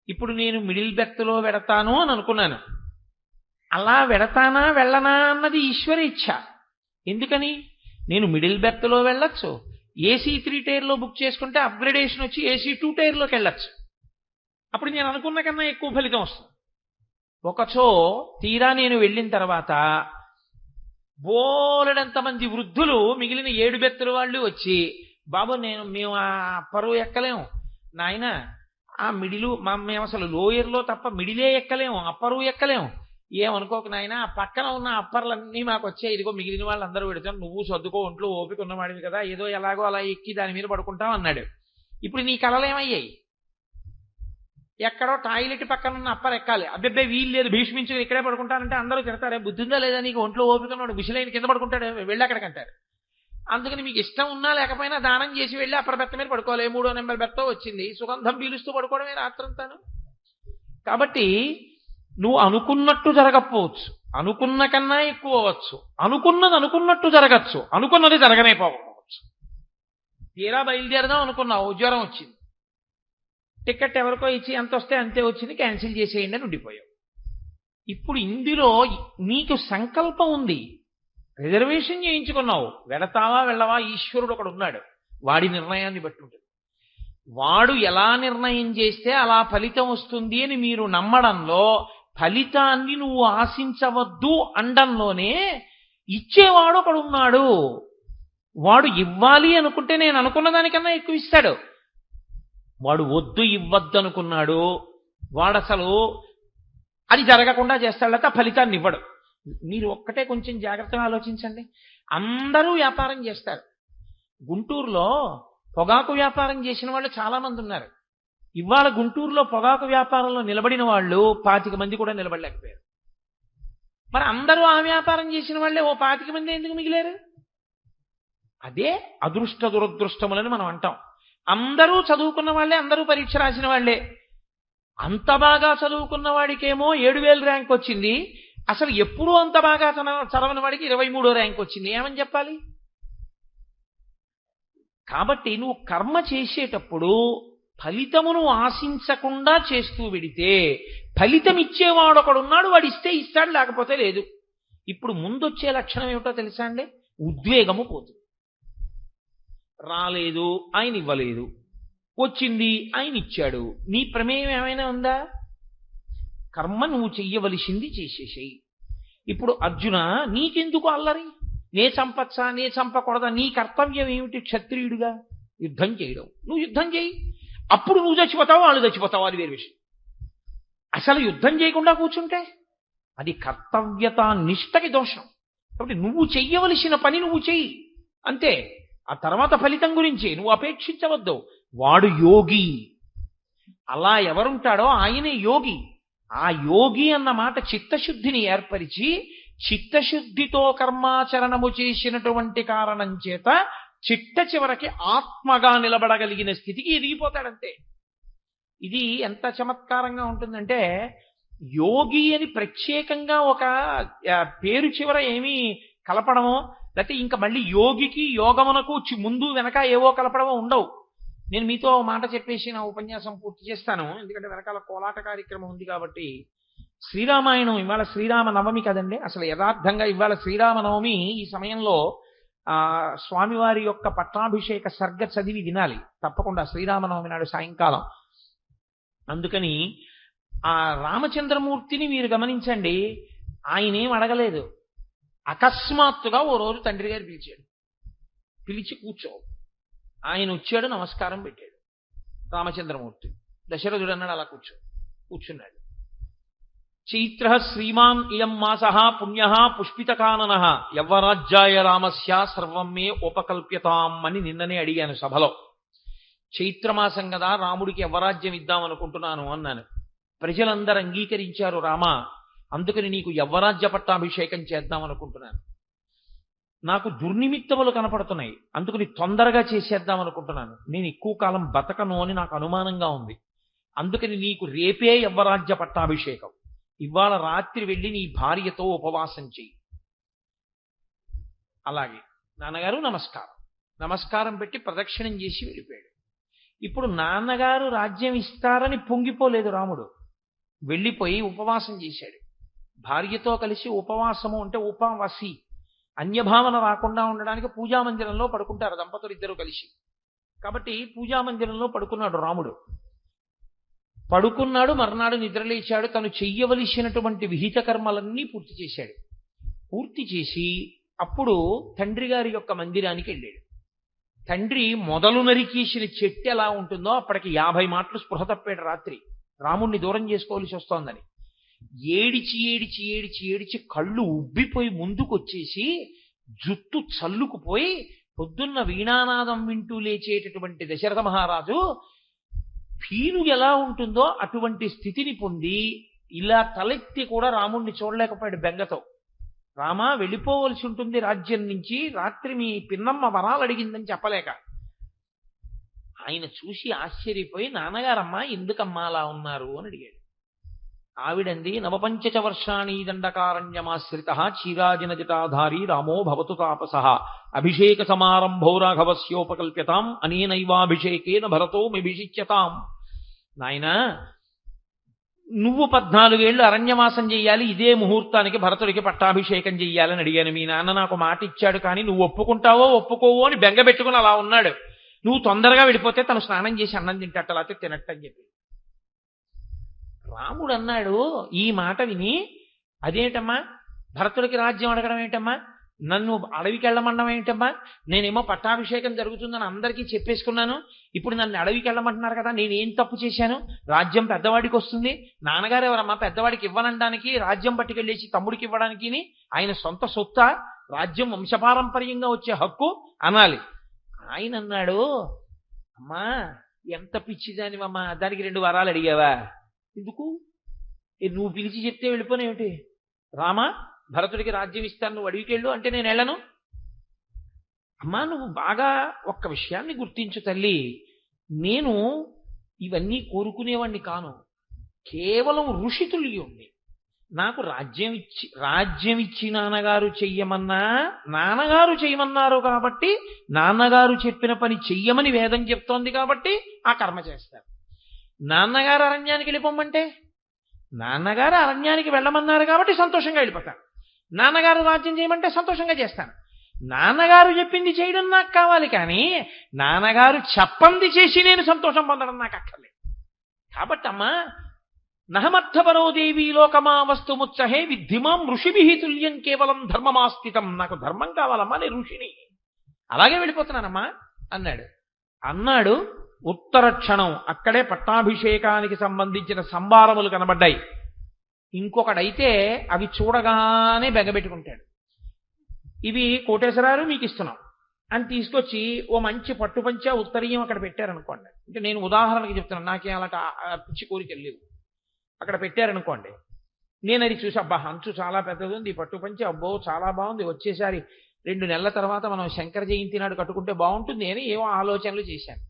ఇప్పుడు నేను మిడిల్ బెర్త్లో వెడతాను అని అనుకున్నాను. అలా వెడతానా వెళ్ళనా అన్నది ఈశ్వర ఇచ్ఛ. ఎందుకని? నేను మిడిల్ బెర్త్లో వెళ్ళొచ్చు, ఏసీ 3 టైర్లో బుక్ చేసుకుంటే అప్గ్రేడేషన్ వచ్చి ఏసీ 2 టైర్లోకి వెళ్ళొచ్చు. అప్పుడు నేను అనుకున్న కన్నా ఎక్కువ ఫలితం వస్తుంది. ఒకచో తీరా నేను వెళ్ళిన తర్వాత బోలెడంతమంది వృద్ధులు మిగిలిన 7 బెర్తుల వాళ్ళు వచ్చి, బాబు మేము ఆ అప్పరు ఎక్కలేము నాయన, ఆ మిడిలు మేము అసలు లోయర్లో తప్ప మిడిలే ఎక్కలేము, అప్పరు ఎక్కలేము, ఏమనుకోక నాయన, ఆ పక్కన ఉన్న అప్పర్లన్నీ మాకు వచ్చాయి, ఇదిగో మిగిలిన వాళ్ళందరూ పెడతాను, నువ్వు సర్దుకో, ఒంట్లో ఓపిక ఉన్నవాడివి కదా, ఏదో ఎలాగో అలా ఎక్కి దాని మీద పడుకుంటాం అన్నాడు. ఇప్పుడు నీ కళలేమయ్యాయి? ఎక్కడో టాయిలెట్ పక్కన ఉన్న అప్పర్ ఎక్కాలి, అబ్బెబ్బే వీలు లేదు, భీష్మించుకుని ఇక్కడే పడుకుంటానంటే అందరూ తిడతారే, బుద్ధిందా లేదా నీకు, ఒంట్లో ఓపిక ఉన్నాడు, విషలైన కింద పడుకుంటాడు, వెళ్ళి అక్కడికంటారు. అందుకని మీకు ఇష్టం ఉన్నా లేకపోయినా దానం చేసి వెళ్ళి అప్పర్ బెత్త మీద పడుకోవాలి. 3వ నెంబర్ బెత్త వచ్చింది, సుగంధం పీలుస్తూ పడుకోవడమే రాత్రంతాను. కాబట్టి నువ్వు అనుకున్నట్టు జరగకపోవచ్చు, అనుకున్న కన్నా ఎక్కువ అవ్వచ్చు, అనుకున్నది అనుకున్నట్టు జరగచ్చు, అనుకున్నది జరగనేపోవచ్చు. తీరా బయలుదేరదాం అనుకున్నావు, జ్వరం వచ్చింది, టికెట్ ఎవరికో ఇచ్చి ఎంత వస్తే అంతే వచ్చింది, క్యాన్సిల్ చేసేయండి అని ఉండిపోయావు. ఇప్పుడు ఇందులో నీకు సంకల్పం ఉంది, రిజర్వేషన్ చేయించుకున్నావు, వెళతావా వెళ్ళవా ఈశ్వరుడు ఒకడు ఉన్నాడు, వాడి నిర్ణయాన్ని బట్టి ఉంటుంది. వాడు ఎలా నిర్ణయం చేస్తే అలా ఫలితం వస్తుంది అని మీరు నమ్మడంలో, ఫలితాన్ని నువ్వు ఆశించవద్దు అండంలోనే ఇచ్చేవాడు ఒకడు ఉన్నాడు. వాడు ఇవ్వాలి అనుకుంటే నేను అనుకున్న దానికన్నా ఎక్కువ ఇస్తాడు. వాడు వద్దు ఇవ్వద్దు అనుకున్నాడు, వాడు అసలు అది జరగకుండా చేస్తాడు, లేక ఫలితాన్ని ఇవ్వడు. మీరు ఒక్కటే కొంచెం జాగ్రత్తగా ఆలోచించండి. అందరూ వ్యాపారం చేస్తారు. గుంటూరులో పొగాకు వ్యాపారం చేసిన వాళ్ళు చాలా మంది ఉన్నారు. ఇవాళ గుంటూరులో పొగాకు వ్యాపారంలో నిలబడిన వాళ్ళు 25 మంది కూడా నిలబడలేకపోయారు. మరి అందరూ ఆ వ్యాపారం చేసిన వాళ్ళే ఓ 25 మంది ఎందుకు మిగిలారు? అదే అదృష్ట దురదృష్టములని మనం అంటాం. అందరూ చదువుకున్న వాళ్ళే, అందరూ పరీక్ష రాసిన వాళ్ళే. అంత బాగా చదువుకున్న వాడికేమో 7,000 ర్యాంక్ వచ్చింది, అసలు ఎప్పుడూ అంత బాగా చదవని వాడికి 23వ ర్యాంక్ వచ్చింది. ఏమని చెప్పాలి? కాబట్టి నువ్వు కర్మ చేసేటప్పుడు ఫలితమును ఆశించకుండా చేస్తూ వెడితే ఫలితం ఇచ్చేవాడు ఒకడున్నాడు, వాడు ఇస్తే ఇస్తాడు, లేకపోతే లేదు. ఇప్పుడు ముందొచ్చే లక్షణం ఏమిటో తెలుసా అండి? ఉద్వేగము పోతుంది. రాలేదు, ఆయన ఇవ్వలేదు, వచ్చింది, ఆయన ఇచ్చాడు, నీ ప్రమేయం ఏమైనా ఉందా? కర్మ నువ్వు చెయ్యవలసింది చేసేసేయి. ఇప్పుడు అర్జున, నీకెందుకు అల్లరి? నే చంపచ్చా, నే చంపకూడదా? నీ కర్తవ్యం ఏమిటి? క్షత్రియుడిగా యుద్ధం చేయడం. నువ్వు యుద్ధం చేయి. అప్పుడు నువ్వు చచ్చిపోతావు, వాళ్ళు చచ్చిపోతావు, అది వేరే విషయం. అసలు యుద్ధం చేయకుండా కూర్చుంటే అది కర్తవ్యత నిష్టకి దోషం. కాబట్టి నువ్వు చెయ్యవలసిన పని నువ్వు చెయ్యి అంతే. ఆ తర్వాత ఫలితం గురించి నువ్వు అపేక్షించవద్దు. వాడు యోగి. అలా ఎవరుంటాడో ఆయనే యోగి. ఆ యోగి అన్న మాట చిత్తశుద్ధిని ఏర్పరిచి, చిత్తశుద్ధితో కర్మాచరణము చేసినటువంటి కారణం చేత చిట్ట చివరికి ఆత్మగా నిలబడగలిగిన స్థితికి ఎదిగిపోతాడంతే. ఇది ఎంత చమత్కారంగా ఉంటుందంటే, యోగి అని ప్రత్యేకంగా ఒక పేరు చివర ఏమీ కలపడమో, లేకపోతే ఇంకా మళ్ళీ యోగికి యోగమునకు ముందు వెనక ఏవో కలపడమో ఉండవు. నేను మీతో మాట చెప్పేసి నా ఉపన్యాసం పూర్తి చేస్తాను, ఎందుకంటే వెనకాల కోలాట కార్యక్రమం ఉంది కాబట్టి. శ్రీరామాయణం ఇవాళ శ్రీరామ నవమి కదండి. అసలు యథార్థంగా ఇవాళ శ్రీరామనవమి. ఈ సమయంలో స్వామివారి యొక్క పట్టాభిషేక సర్గ చదివి వినాలి తప్పకుండా శ్రీరామనవమి నాడు సాయంకాలం. అందుకని ఆ రామచంద్రమూర్తిని మీరు గమనించండి. ఆయనేం అడగలేదు. అకస్మాత్తుగా ఓ రోజు తండ్రి గారు పిలిచాడు. పిలిచి కూర్చో. ఆయన వచ్చాడు, నమస్కారం పెట్టాడు రామచంద్రమూర్తి. దశరథుడు అన్నాడు అలా కూర్చున్నాడు. చైత్ర శ్రీమాన్ ఇయం మాసః పుణ్యః పుష్పితకానన యవ్వరాజ్యాయ రామస్య సర్వం మే ఉపకల్ప్యతాం అని నిన్ననే అడిగాను సభలో. చైత్రమాసం కదా, రాముడికి యవ్వరాజ్యం ఇద్దామనుకుంటున్నాను అన్నాను. ప్రజలందరూ అంగీకరించారు. రామా, అందుకని నీకు యవ్వరాజ్య పట్టాభిషేకం చేద్దామనుకుంటున్నాను. నాకు దుర్నిమిత్తములు కనపడుతున్నాయి, అందుకని తొందరగా చేసేద్దామనుకుంటున్నాను. నేను ఎక్కువ కాలం బతకను అని నాకు అనుమానంగా ఉంది. అందుకని నీకు రేపే యవ్వరాజ్య పట్టాభిషేకం. ఇవాళ రాత్రి వెళ్ళి నీ భార్యతో ఉపవాసం చెయ్యి. అలాగే నాన్నగారు నమస్కారం పెట్టి ప్రదక్షిణం చేసి వెళ్ళిపోయాడు. ఇప్పుడు నాన్నగారు రాజ్యం ఇస్తారని పొంగిపోలేదు రాముడు. వెళ్ళిపోయి ఉపవాసం చేశాడు. భార్యతో కలిసి ఉపవాసము అంటే ఉపవాసి, అన్యభావన రాకుండా ఉండడానికి పూజామందిరంలో పడుకుంటారు దంపతులు ఇద్దరు కలిసి. కాబట్టి పూజామందిరంలో పడుకున్నాడు రాముడు. పడుకున్నాడు, మర్నాడు నిద్రలేచాడు. తను చెయ్యవలసినటువంటి విహిత కర్మలన్నీ పూర్తి చేశాడు. పూర్తి చేసి అప్పుడు తండ్రి గారి యొక్క మందిరానికి వెళ్ళాడు. తండ్రి మొదలు నరికేసిన చెట్టు ఎలా ఉంటుందో అప్పటికి 50 మాటలు స్పృహ తప్పాడు రాత్రి. రాముణ్ణి దూరం చేసుకోవాల్సి వస్తోందని ఏడిచి కళ్ళు ఉబ్బిపోయి ముందుకొచ్చేసి జుట్టు చల్లుకుపోయి పొద్దున్న వీణానాదం వింటూ లేచేటటువంటి దశరథ మహారాజు పీనుగు ఎలా ఉంటుందో అటువంటి స్థితిని పొంది ఇలా తలెత్తి కూడా రాముణ్ణి చూడలేకపోయాడు బెంగతో. రామా, వెళ్ళిపోవలసి ఉంటుంది రాజ్యం నుంచి, రాత్రి మీ పిన్నమ్మ వరాలు అడిగిందని చెప్పలేక. ఆయన చూసి ఆశ్చర్యపోయి, నాన్నగారమ్మా ఎందుకమ్మా అలా ఉన్నారు అని అడిగాడు. ఆవిడంది, నవపంచచ వర్షాణి దండకారణ్యమాశ్రిత చీరాజిన జటాధారి రామో భవతు తాపసః అభిషేక సమారంభో రాఘవస్యోపకల్ప్యతాం అనేనైవాభిషేకేన భరతో మిభిషిచ్యతాం. నాయనా, నువ్వు 14 ఏళ్ళు అరణ్యవాసం చెయ్యాలి, ఇదే ముహూర్తానికి భరతుడికి పట్టాభిషేకం చెయ్యాలని అడిగాను. మీ నాన్న నాకు మాట ఇచ్చాడు, కానీ నువ్వు ఒప్పుకుంటావో ఒప్పుకోవో అని బెంగ పెట్టుకుని అలా ఉన్నాడు. నువ్వు తొందరగా వెళ్ళిపోతే తను స్నానం చేసి అన్నం తింటట్టు, లేకపోతే తినట్టని చెప్పి. రాముడు అన్నాడు ఈ మాట విని, అదేంటమ్మా భరతుడికి రాజ్యం అడగడం ఏంటమ్మా, నన్ను అడవికి వెళ్ళమనడం ఏంటమ్మా, నేనేమో పట్టాభిషేకం జరుగుతుందని అందరికీ చెప్పేసుకున్నాను, ఇప్పుడు నన్ను అడవికి వెళ్ళమంటున్నారు కదా, నేనేం తప్పు చేశాను? రాజ్యం పెద్దవాడికి వస్తుంది, నాన్నగారు ఎవరమ్మా పెద్దవాడికి ఇవ్వనడానికి, రాజ్యం పట్టుకెళ్ళేసి తమ్ముడికి ఇవ్వడానికి ఆయన సొంత సొత్త, రాజ్యం వంశపారంపర్యంగా వచ్చే హక్కు అనాలి. ఆయన అన్నాడు, అమ్మా ఎంత పిచ్చిదానివమ్మా, దానికి 2 వరాలు అడిగావా? ఎందుకు? నువ్వు పిలిచి చెప్తే వెళ్ళిపోనేమిటి? రామా, భరతుడికి రాజ్యం ఇస్తాను, నువ్వు అడవికి వెళ్ళు అంటే నేను వెళ్ళను. అమ్మా, నువ్వు బాగా ఒక్క విషయాన్ని గుర్తించు తల్లి, నేను ఇవన్నీ కోరుకునేవాణ్ణి కాను, కేవలం ఋషితుల్యుణ్ణి. నాకు రాజ్యం ఇచ్చి నాన్నగారు చెయ్యమన్నా, నాన్నగారు చెయ్యమన్నారు కాబట్టి, నాన్నగారు చెప్పిన పని చెయ్యమని వేదం చెప్తోంది కాబట్టి ఆ కర్మ చేస్తారు. నాన్నగారు అరణ్యానికి వెళ్ళిపోమంటే, నాన్నగారు అరణ్యానికి వెళ్ళమన్నారు కాబట్టి సంతోషంగా వెళ్ళిపోతారు. నాన్నగారు రాజ్యం చేయమంటే సంతోషంగా చేస్తాను. నాన్నగారు చెప్పింది చేయడం నాకు కావాలి, కానీ నాన్నగారు చెప్పంది చేసి నేను సంతోషం పొందడం నాకు అక్కర్లేదు. కాబట్టి అమ్మా, నహమర్థపరో దేవీ లోకమా వస్తుముత్సహే విద్ధిమాం ఋషిభిః తుల్యం కేవలం ధర్మమాస్థితం. నాకు ధర్మం కావాలమ్మా, నేను ఋషిని, అలాగే వెళ్ళిపోతున్నానమ్మా అన్నాడు. ఉత్తర క్షణం అక్కడే పట్టాభిషేకానికి సంబంధించిన సంభారములు కనబడ్డాయి. ఇంకొకడైతే అవి చూడగానే బెగబెట్టుకుంటాడు. ఇవి కోటేశ్వరారు మీకు ఇస్తున్నాం అని తీసుకొచ్చి ఓ మంచి పట్టుపంచ ఉత్తరీయం అక్కడ పెట్టారనుకోండి. అంటే నేను ఉదాహరణకి చెప్తున్నాను, నాకేం అలాంటి పిచ్చి కోరికలు లేవు. అక్కడ పెట్టారనుకోండి, నేను అది చూసి అబ్బా అంచు చాలా పెద్దది ఉంది, ఈ పట్టుపంచ అబ్బో చాలా బాగుంది, వచ్చేసారి 2 నెలల తర్వాత మనం శంకర జయంతి నాడు కట్టుకుంటే బాగుంటుంది అని ఏవో ఆలోచనలు చేశాను.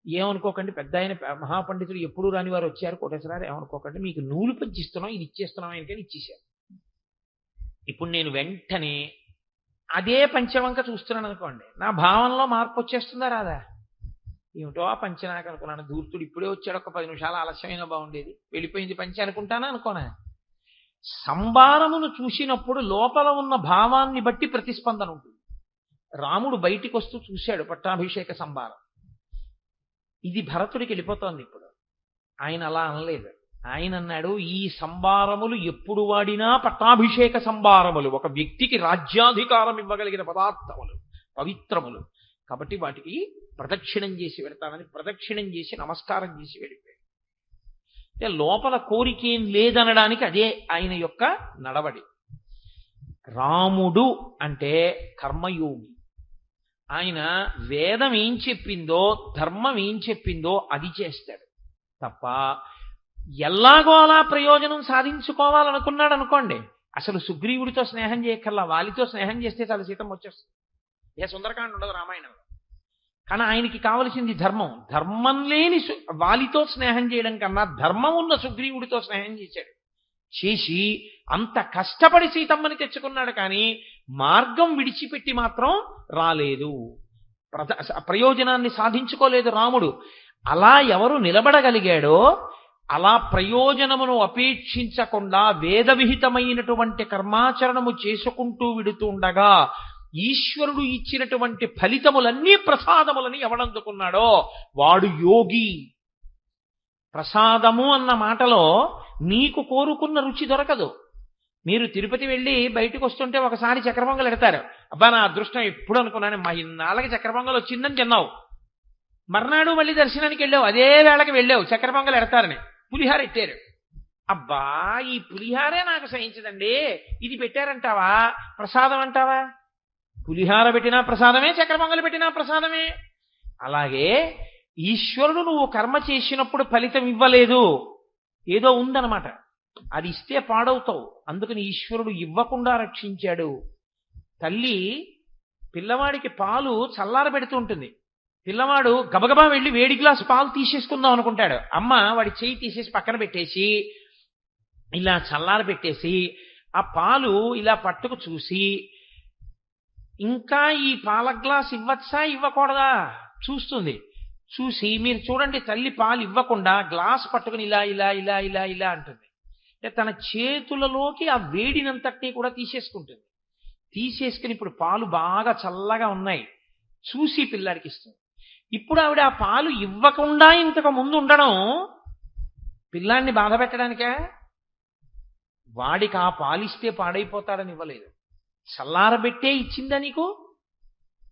ఏమనుకోకండి, పెద్ద ఆయన మహాపండితులు ఎప్పుడు రాని వారు వచ్చారు కోటేశ్వరారు, ఏమనుకోకండి, మీకు నూలు పంచి ఇస్తున్నాం, ఇది ఇచ్చేస్తున్నాం ఆయనకని ఇచ్చేశారు. ఇప్పుడు నేను వెంటనే అదే పంచవంక చూస్తున్నాను అనుకోండి, నా భావనలో మార్పు వచ్చేస్తుందా రాదా? ఏమిటో ఆ పంచ నాకు అనుకున్నాను, ధూర్తుడు ఇప్పుడే వచ్చాడు, ఒక 10 నిమిషాలు ఆలస్యమైనా బాగుండేది, వెళ్ళిపోయింది పంచ అనుకుంటానా అనుకోనా? సంభారమును చూసినప్పుడు లోపల ఉన్న భావాన్ని బట్టి ప్రతిస్పందన ఉంటుంది. రాముడు బయటికి వస్తూ చూశాడు పట్టాభిషేక సంభారం, ఇది భరతుడికి వెళ్ళిపోతోంది. ఇప్పుడు ఆయన అలా అనలేదు. ఆయన అన్నాడు, ఈ సంభారములు ఎప్పుడు వాడినా పట్టాభిషేక సంభారములు, ఒక వ్యక్తికి రాజ్యాధికారం ఇవ్వగలిగిన పదార్థములు, పవిత్రములు, కాబట్టి వాటికి ప్రదక్షిణం చేసి వెళ్తానని ప్రదక్షిణం చేసి నమస్కారం చేసి వెళ్ళిపోయాడు. అంటే లోపల కోరికేం లేదనడానికి అదే ఆయన యొక్క నడవడి. రాముడు అంటే కర్మయోగి. ఆయన వేదం ఏం చెప్పిందో, ధర్మం ఏం చెప్పిందో అది చేస్తాడు తప్ప ఎలాగో అలా ప్రయోజనం సాధించుకోవాలనుకున్నాడు అనుకోండి, అసలు సుగ్రీవుడితో స్నేహం చేయక్కర్లా, వాలితో స్నేహం చేస్తే చాలా సీతం వచ్చేస్తుంది. ఏ సుందరకాండ ఉండదు రామాయణంలో. కానీ ఆయనకి కావలసింది ధర్మం. ధర్మం లేని వాలితో స్నేహం చేయడం కన్నా ధర్మం ఉన్న సుగ్రీవుడితో స్నేహం చేశాడు. చేసి అంత కష్టపడి సీతమ్మని తెచ్చుకున్నాడు, కానీ మార్గం విడిచిపెట్టి మాత్రం రాలేదు, ప్రయోజనాన్ని సాధించుకోలేదు రాముడు. అలా ఎవరు నిలబడగలిగాడో, అలా ప్రయోజనమును అపేక్షించకుండా వేదవిహితమైనటువంటి కర్మాచరణము చేసుకుంటూ విడుతుండగా ఈశ్వరుడు ఇచ్చినటువంటి ఫలితములన్నీ ప్రసాదములని ఎవడందుకున్నాడో వాడు యోగి. ప్రసాదము అన్న మాటలో నీకు కోరుకున్న రుచి దొరకదు. మీరు తిరుపతి వెళ్ళి బయటకు వస్తుంటే ఒకసారి చక్రపొంగలు ఎడతారు, అబ్బా నా అదృష్టం ఎప్పుడు అనుకున్నాను, మా ఇన్నాళ్ళకి చక్రపొంగలు వచ్చిందని తిన్నావు. మర్నాడు మళ్ళీ దర్శనానికి వెళ్ళావు, అదే వేళకి వెళ్ళావు, చక్రపొంగలు ఎడతారని పులిహార ఎట్టారు. అబ్బా ఈ పులిహారే నాకు సహించదండి, ఇది పెట్టారంటావా ప్రసాదం అంటావా? పులిహార పెట్టినా ప్రసాదమే, చక్రపొంగలు పెట్టినా ప్రసాదమే. అలాగే ఈశ్వరుడు నువ్వు కర్మ చేసినప్పుడు ఫలితం ఇవ్వలేదు, ఏదో ఉందన్నమాట, అది ఇస్తే పాడవుతావు. అందుకని ఈశ్వరుడు ఇవ్వకుండా రక్షించాడు. తల్లి పిల్లవాడికి పాలు చల్లార పెడుతూ ఉంటుంది. పిల్లవాడు గబగబా వెళ్ళి వేడి గ్లాసు పాలు తీసేసుకుందాం అనుకుంటాడు. అమ్మ వాడి చేయి తీసేసి పక్కన పెట్టేసి ఇలా చల్లార పెట్టేసి ఆ పాలు ఇలా పట్టుకు చూసి, ఇంకా ఈ పాల గ్లాస్ ఇవ్వచ్చా ఇవ్వకూడదా చూస్తుంది. చూసి మీరు చూడండి, తల్లి పాలు ఇవ్వకుండా గ్లాస్ పట్టుకుని ఇలా ఇలా ఇలా ఇలా ఇలా అంటుంది. అంటే తన చేతులలోకి ఆ వేడినంతటినీ కూడా తీసేసుకుంటుంది. తీసేసుకుని ఇప్పుడు పాలు బాగా చల్లగా ఉన్నాయి, చూసి పిల్లాడికి ఇస్తుంది. ఇప్పుడు ఆవిడ ఆ పాలు ఇవ్వకుండా ఇంతకు ముందు ఉండడం పిల్లాన్ని బాధ పెట్టడానికే? వాడికి ఆ పాలిస్తే పాడైపోతాడని ఇవ్వలేదు, చల్లారబెట్టే ఇచ్చిందా నీకు?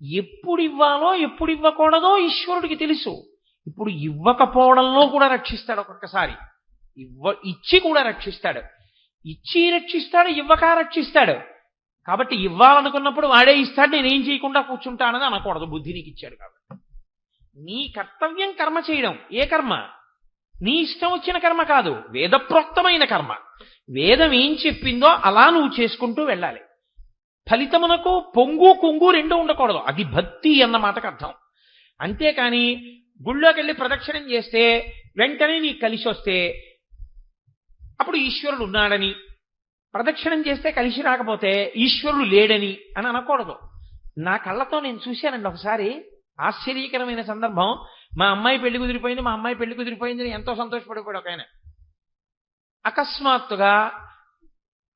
ఎప్పుడు ఇవ్వాలో ఎప్పుడు ఇవ్వకూడదో ఈశ్వరుడికి తెలుసు. ఇప్పుడు ఇవ్వకపోవడంలో కూడా రక్షిస్తాడు, ఒక్కొక్కసారి ఇచ్చి కూడా రక్షిస్తాడు. ఇచ్చి రక్షిస్తాడు, ఇవ్వక రక్షిస్తాడు. కాబట్టి ఇవ్వాలనుకున్నప్పుడు వాడే ఇస్తాడు, నేనేం చేయకుండా కూర్చుంటానని అనకూడదు. బుద్ధి నీకు ఇచ్చాడు కాబట్టి నీ కర్తవ్యం కర్మ చేయడం. ఏ కర్మ? నీ ఇష్టం వచ్చిన కర్మ కాదు, వేదప్రోక్తమైన కర్మ. వేదం ఏం చెప్పిందో అలా నువ్వు చేసుకుంటూ వెళ్ళాలి. ఫలితమునకు పొంగు కొంగు రెండు ఉండకూడదు, అది భక్తి అన్న మాటకు అర్థం. అంతేకాని గుళ్ళోకి వెళ్ళి ప్రదక్షిణం చేస్తే వెంటనే నీకు కలిసి వస్తే అప్పుడు ఈశ్వరుడు ఉన్నాడని, ప్రదక్షిణం చేస్తే కలిసి రాకపోతే ఈశ్వరుడు లేడని అని అనకూడదు. నా కళ్ళతో నేను చూశానండి ఒకసారి, ఆశ్చర్యకరమైన సందర్భం. మా అమ్మాయి పెళ్లి కుదిరిపోయింది అని ఎంతో సంతోషపడిపోయాడు ఒక ఆయన. అకస్మాత్తుగా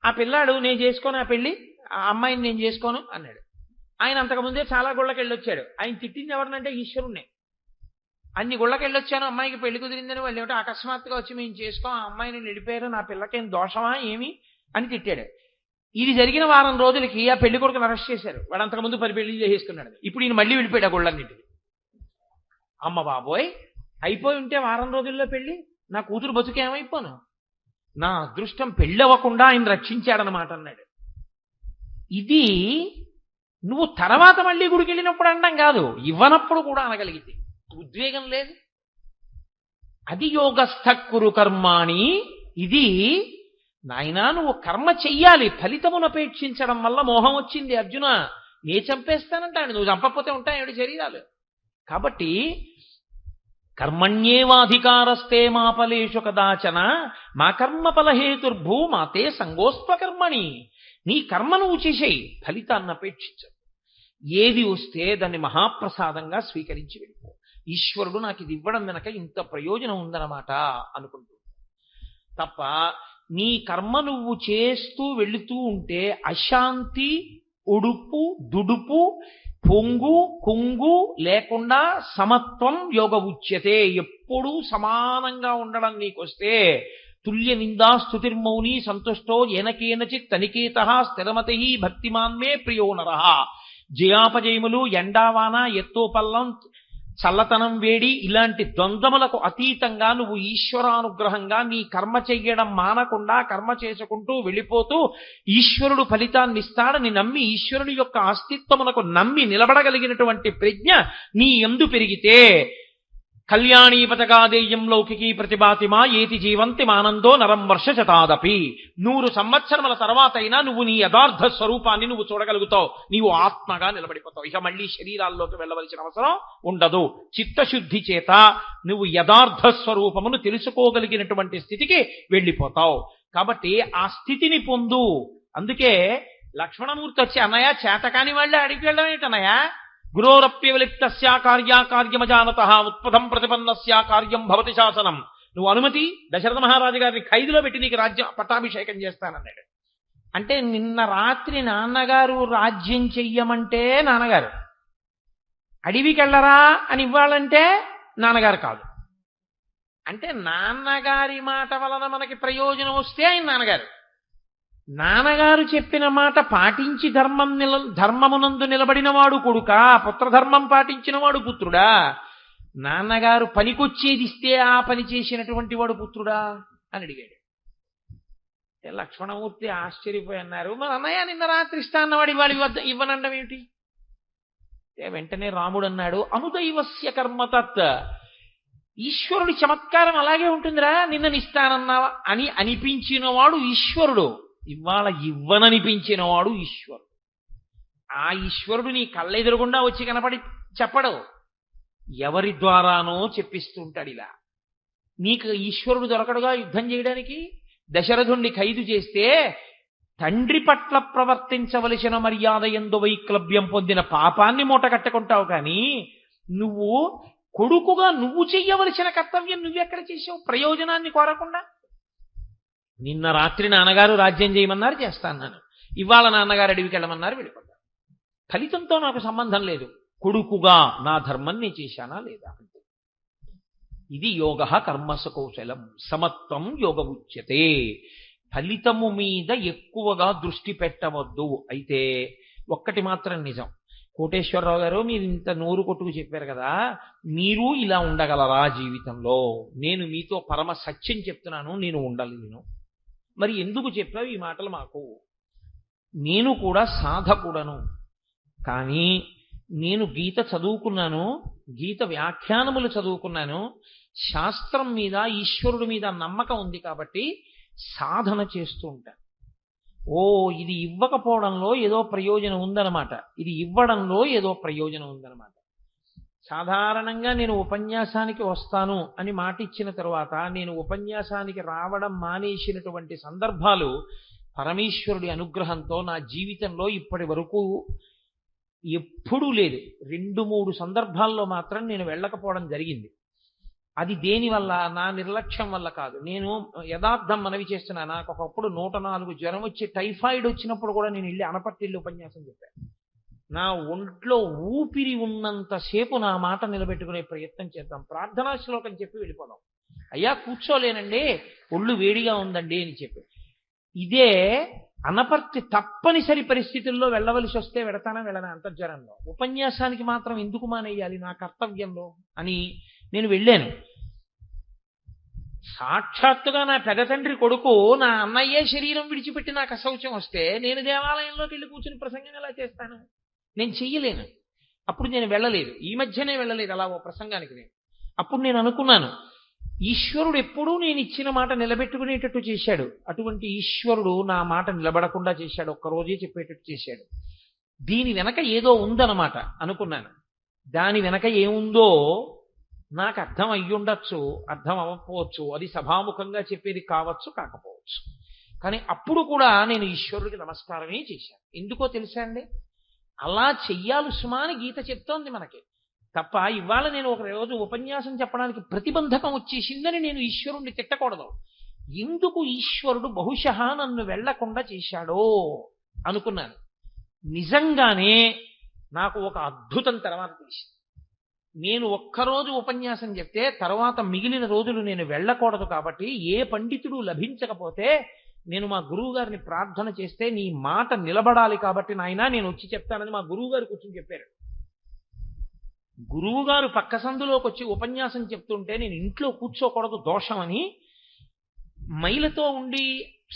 ఆ పిల్లాడు నేను చేసుకోను ఆ పెళ్లి, ఆ అమ్మాయిని నేను చేసుకోను అన్నాడు. ఆయన అంతకుముందే చాలా గుళ్ళకి వెళ్ళొచ్చాడు. ఆయన తిట్టింది ఎవరినంటే ఈశ్వరుణ్ణి. అన్ని గుళ్ళకి వెళ్ళొచ్చాను, అమ్మాయికి పెళ్లి కుదిరిందని, వాళ్ళు ఏమిటో అకస్మాత్తుగా వచ్చి మేము చేసుకోం, ఆ అమ్మాయిని వెళ్ళిపోయారు, నా పిల్లకేం దోషమా ఏమి అని తిట్టాడు. ఇది జరిగిన వారం రోజులకి ఆ పెళ్లి కొడుకుని అరెస్ట్ చేశారు. వాడు అంతకుముందు 10 పెళ్లి చేసేసుకున్నాడు. ఇప్పుడు ఈయన మళ్ళీ వెళ్ళిపోయాడు ఆ గుళ్ళన్నింటికి. అమ్మ బాబోయ్, అయిపోయి ఉంటే వారం రోజుల్లో పెళ్లి, నా కూతురు బతుకేమైపోను, నా అదృష్టం పెళ్ళవ్వకుండా ఆయన రక్షించాడనమాట అన్నాడు. ఇది నువ్వు తర్వాత మళ్ళీ గుడికి వెళ్ళినప్పుడు అనడం కాదు, ఇవ్వనప్పుడు కూడా అనగలిగితే ఉద్వేగం లేదు. అది యోగస్థ కురు కర్మాణి. ఇది నాయనా నువ్వు కర్మ చెయ్యాలి, ఫలితమునపేక్షించడం వల్ల మోహం వచ్చింది అర్జున, నే చంపేస్తానంటాడు, నువ్వు చంపకపోతే ఉంటాయి శరీరాలు. కాబట్టి కర్మణ్యేవాధికారస్తే మా ఫలేషు కదాచన మా కర్మ ఫలహేతుర్భూ మాతే సంగోస్త్వకర్మణి. నీ కర్మ నువ్వు చేసేయి, ఫలితాన్ని అపేక్షించు. ఏది వస్తే దాన్ని మహాప్రసాదంగా స్వీకరించి వెళ్ళిపో. ఈశ్వరుడు నాకు ఇది ఇవ్వడం వెనక ఇంత ప్రయోజనం ఉందన్నమాట అనుకుంటూ తప్ప నీ కర్మ నువ్వు చేస్తూ వెళుతూ ఉంటే అశాంతి, ఉడుపు, దుడుపు, పొంగు కుంగు లేకుండా సమత్వం యోగ ఉచ్యతే. ఎప్పుడూ సమానంగా ఉండడం నీకొస్తే తుల్య నిందా స్తుతిర్మౌని సంతుష్టో ఏనకేనచిత్ తనికేత స్థిరమతి భక్తిమాన్మే ప్రియో నరః. జయాపజయములు, ఎండావాన, ఎత్తోపల్లం, చల్లతనం, వేడి ఇలాంటి ద్వంద్వములకు అతీతంగా నువ్వు ఈశ్వరానుగ్రహంగా నీ కర్మ చెయ్యడం మానకుండా కర్మ చేసుకుంటూ వెళ్ళిపోతూ ఈశ్వరుడు ఫలితాన్ని ఇస్తాడని నమ్మి ఈశ్వరుని యొక్క అస్తిత్వమునకు నమ్మి నిలబడగలిగినటువంటి ప్రజ్ఞ నీ యందు పెరిగితే కళ్యాణీ పథకాదేయం లౌకికీ ప్రతిభాతిమా ఏతి జీవంతి మానందో నరం వర్ష శతాదపి. 100 సంవత్సరముల తర్వాత అయినా నువ్వు నీ యథార్థ స్వరూపాన్ని నువ్వు చూడగలుగుతావు, నీవు ఆత్మగా నిలబడిపోతావు. ఇక మళ్ళీ శరీరాల్లోకి వెళ్ళవలసిన అవసరం ఉండదు. చిత్తశుద్ధి చేత నువ్వు యథార్థ స్వరూపమును తెలుసుకోగలిగినటువంటి స్థితికి వెళ్ళిపోతావు. కాబట్టి ఆ స్థితిని పొందు. అందుకే లక్ష్మణమూర్తి వచ్చి అన్నయ్య చేతకాని వాళ్ళే అడిగి వెళ్ళడం ఏంటన్నయ్య, గురోరప్యవలిప్తస్యా కార్యమజానత ఉత్పదం ప్రతిపన్నస్యా కార్యం భవతి శాసనం. నువ్వు అనుమతి, దశరథ మహారాజు గారిని ఖైదులో పెట్టి నీకు రాజ్యం పట్టాభిషేకం చేస్తానన్నాడు. అంటే నిన్న రాత్రి నాన్నగారు రాజ్యం చెయ్యమంటే నాన్నగారు, అడవికెళ్ళరా అని ఇవ్వాలంటే నాన్నగారు కాదు. అంటే నాన్నగారి మాట వలన మనకి ప్రయోజనం వస్తే ఆయన నాన్నగారు. నాన్నగారు చెప్పిన మాట పాటించి ధర్మమునందు నిలబడిన వాడు కొడుకా, పుత్రధర్మం పాటించిన వాడు పుత్రుడా? నాన్నగారు పనికొచ్చేది ఇస్తే ఆ పని చేసినటువంటి వాడు పుత్రుడా అని అడిగాడు. లక్ష్మణమూర్తి ఆశ్చర్యపోయి అన్నారు, మరి అన్నయ్య నిన్న రాత్రి ఇస్తా అన్నవాడు ఇవాళ ఇవ్వనండం ఏమిటి? వెంటనే రాముడు అన్నాడు, అనుదైవస్య కర్మతత్. ఈశ్వరుడి చమత్కారం అలాగే ఉంటుందిరా, నిన్ననిస్తానన్నావా అని అనిపించిన వాడు ఈశ్వరుడు, ఇవాళ ఇవ్వననిపించిన వాడు ఈశ్వరుడు. ఆ ఈశ్వరుడు నీ కళ్ళెదురుగుండా వచ్చి కనపడి చెప్పడు, ఎవరి ద్వారానో చెప్పిస్తుంటాడు. ఇలా నీకు ఈశ్వరుడు దొరకడుగా యుద్ధం చేయడానికి. దశరథుణ్ణి ఖైదు చేస్తే తండ్రి పట్ల ప్రవర్తించవలసిన మర్యాద యందు వైక్లభ్యం పొందిన పాపాన్ని మూట కట్టుకుంటావు, కానీ నువ్వు కొడుకుగా నువ్వు చెయ్యవలసిన కర్తవ్యం నువ్వెక్కడ చేసావు ప్రయోజనాన్ని కోరకుండా? నిన్న రాత్రి నాన్నగారు రాజ్యం చేయమన్నారు, చేస్తాను. ఇవాళ నాన్నగారు అడవికి వెళ్ళమన్నారు, వెళ్ళిపోతాను. ఫలితంతో నాకు సంబంధం లేదు, కొడుకుగా నా ధర్మం నేను చేశానా లేదా అంటే. ఇది యోగ కర్మసు కౌశలం సమత్వం యోగ ఉచ్యతే. ఫలితము మీద ఎక్కువగా దృష్టి పెట్టవద్దు. అయితే ఒక్కటి మాత్రం నిజం, కోటేశ్వరరావు గారు మీరు ఇంత నోరు కొట్టుకు చెప్పారు కదా, మీరు ఇలా ఉండగలరా జీవితంలో? నేను మీతో పరమ సత్యం చెప్తున్నాను, నేను ఉండలేను. మరి ఎందుకు చెప్పావు ఈ మాటలు మాకు? నేను కూడా సాధకుడను, కానీ నేను గీత చదువుకున్నాను, గీత వ్యాఖ్యానములు చదువుకున్నాను, శాస్త్రం మీద ఈశ్వరుడి మీద నమ్మకం ఉంది కాబట్టి సాధన చేస్తూ ఉంటాను. ఓ ఇది ఇవ్వకపోవడంలో ఏదో ప్రయోజనం ఉందన్నమాట, ఇది ఇవ్వడంలో ఏదో ప్రయోజనం ఉందన్నమాట. సాధారణంగా నేను ఉపన్యాసానికి వస్తాను అని మాట ఇచ్చిన తర్వాత నేను ఉపన్యాసానికి రావడం మానేసినటువంటి సందర్భాలు పరమేశ్వరుడి అనుగ్రహంతో నా జీవితంలో ఇప్పటి వరకు ఎప్పుడూ లేదు. 2-3 సందర్భాల్లో మాత్రం నేను వెళ్ళకపోవడం జరిగింది. అది దేని వల్ల? నా నిర్లక్ష్యం వల్ల కాదు. నేను యథార్థం మనవి చేస్తున్నా. నాకు ఒకప్పుడు 104 జ్వరం వచ్చి టైఫాయిడ్ వచ్చినప్పుడు కూడా నేను వెళ్ళి అనపర్తిల్లి ఉపన్యాసం చెప్పాను. నా ఒంట్లో ఊపిరి ఉన్నంతసేపు నా మాట నిలబెట్టుకునే ప్రయత్నం చేద్దాం. ప్రార్థనా శ్లోకం చెప్పి వెళ్ళిపోదాం. అయ్యా కూర్చోలేనండి, ఒళ్ళు వేడిగా ఉందండి అని చెప్పి. ఇదే అనపర్తి తప్పనిసరి పరిస్థితుల్లో వెళ్ళవలసి వస్తే వెడతానా వెళ్ళనా అంతర్జనంలో. ఉపన్యాసానికి మాత్రం ఎందుకు మానేయాలి నా కర్తవ్యంలో అని నేను వెళ్ళాను. సాక్షాత్తుగా నా పెద్ద తండ్రి కొడుకు నా అన్నయ్యే శరీరం విడిచిపెట్టి నాకు అశౌచం వస్తే నేను దేవాలయంలోకి వెళ్ళి కూర్చుని ప్రసంగం ఎలా చేస్తాను? నేను చెయ్యలేను. అప్పుడు నేను వెళ్ళలేదు. ఈ మధ్యనే వెళ్ళలేదు అలా ఓ ప్రసంగానికి నేను. అప్పుడు నేను అనుకున్నాను, ఈశ్వరుడు ఎప్పుడూ నేను ఇచ్చిన మాట నిలబెట్టుకునేటట్టు చేశాడు. అటువంటి ఈశ్వరుడు నా మాట నిలబడకుండా చేశాడు. ఒక్కరోజే చెప్పేటట్టు చేశాడు. దీని వెనక ఏదో ఉందన్నమాట అనుకున్నాను. దాని వెనక ఏముందో నాకు అర్థం అయ్యుండొచ్చు, అర్థం అవ్వకపోవచ్చు. అది సభాముఖంగా చెప్పేది కావచ్చు, కాకపోవచ్చు. కానీ అప్పుడు కూడా నేను ఈశ్వరుడికి నమస్కారమే చేశాను. ఎందుకో తెలుసా అండి? అలా చెయ్యాలి సుమా అని గీత చెప్తోంది మనకి. తప్ప ఇవాళ నేను ఒక రోజు ఉపన్యాసం చెప్పడానికి ప్రతిబంధకం వచ్చేసిందని నేను ఈశ్వరుణ్ణి తిట్టకూడదు. ఎందుకు ఈశ్వరుడు బహుశಃ నన్ను వెళ్లకుండా చేశాడో అనుకున్నాను. నిజంగానే నాకు ఒక అద్భుతం తర్వాత తెలిసింది. నేను ఒక్కరోజు ఉపన్యాసం చెప్తే తర్వాత మిగిలిన రోజులు నేను వెళ్ళకూడదు. కాబట్టి ఏ పండితుడు లభించకపోతే నేను మా గురువు గారిని ప్రార్థన చేస్తే, నీ మాట నిలబడాలి కాబట్టి నాయనా నేను వచ్చి చెప్తానని మా గురువు గారు కూర్చొని చెప్పారు. గురువు గారు పక్క సందులోకి వచ్చి ఉపన్యాసం చెప్తుంటే నేను ఇంట్లో కూర్చోకూడదు దోషమని, మైలతో ఉండి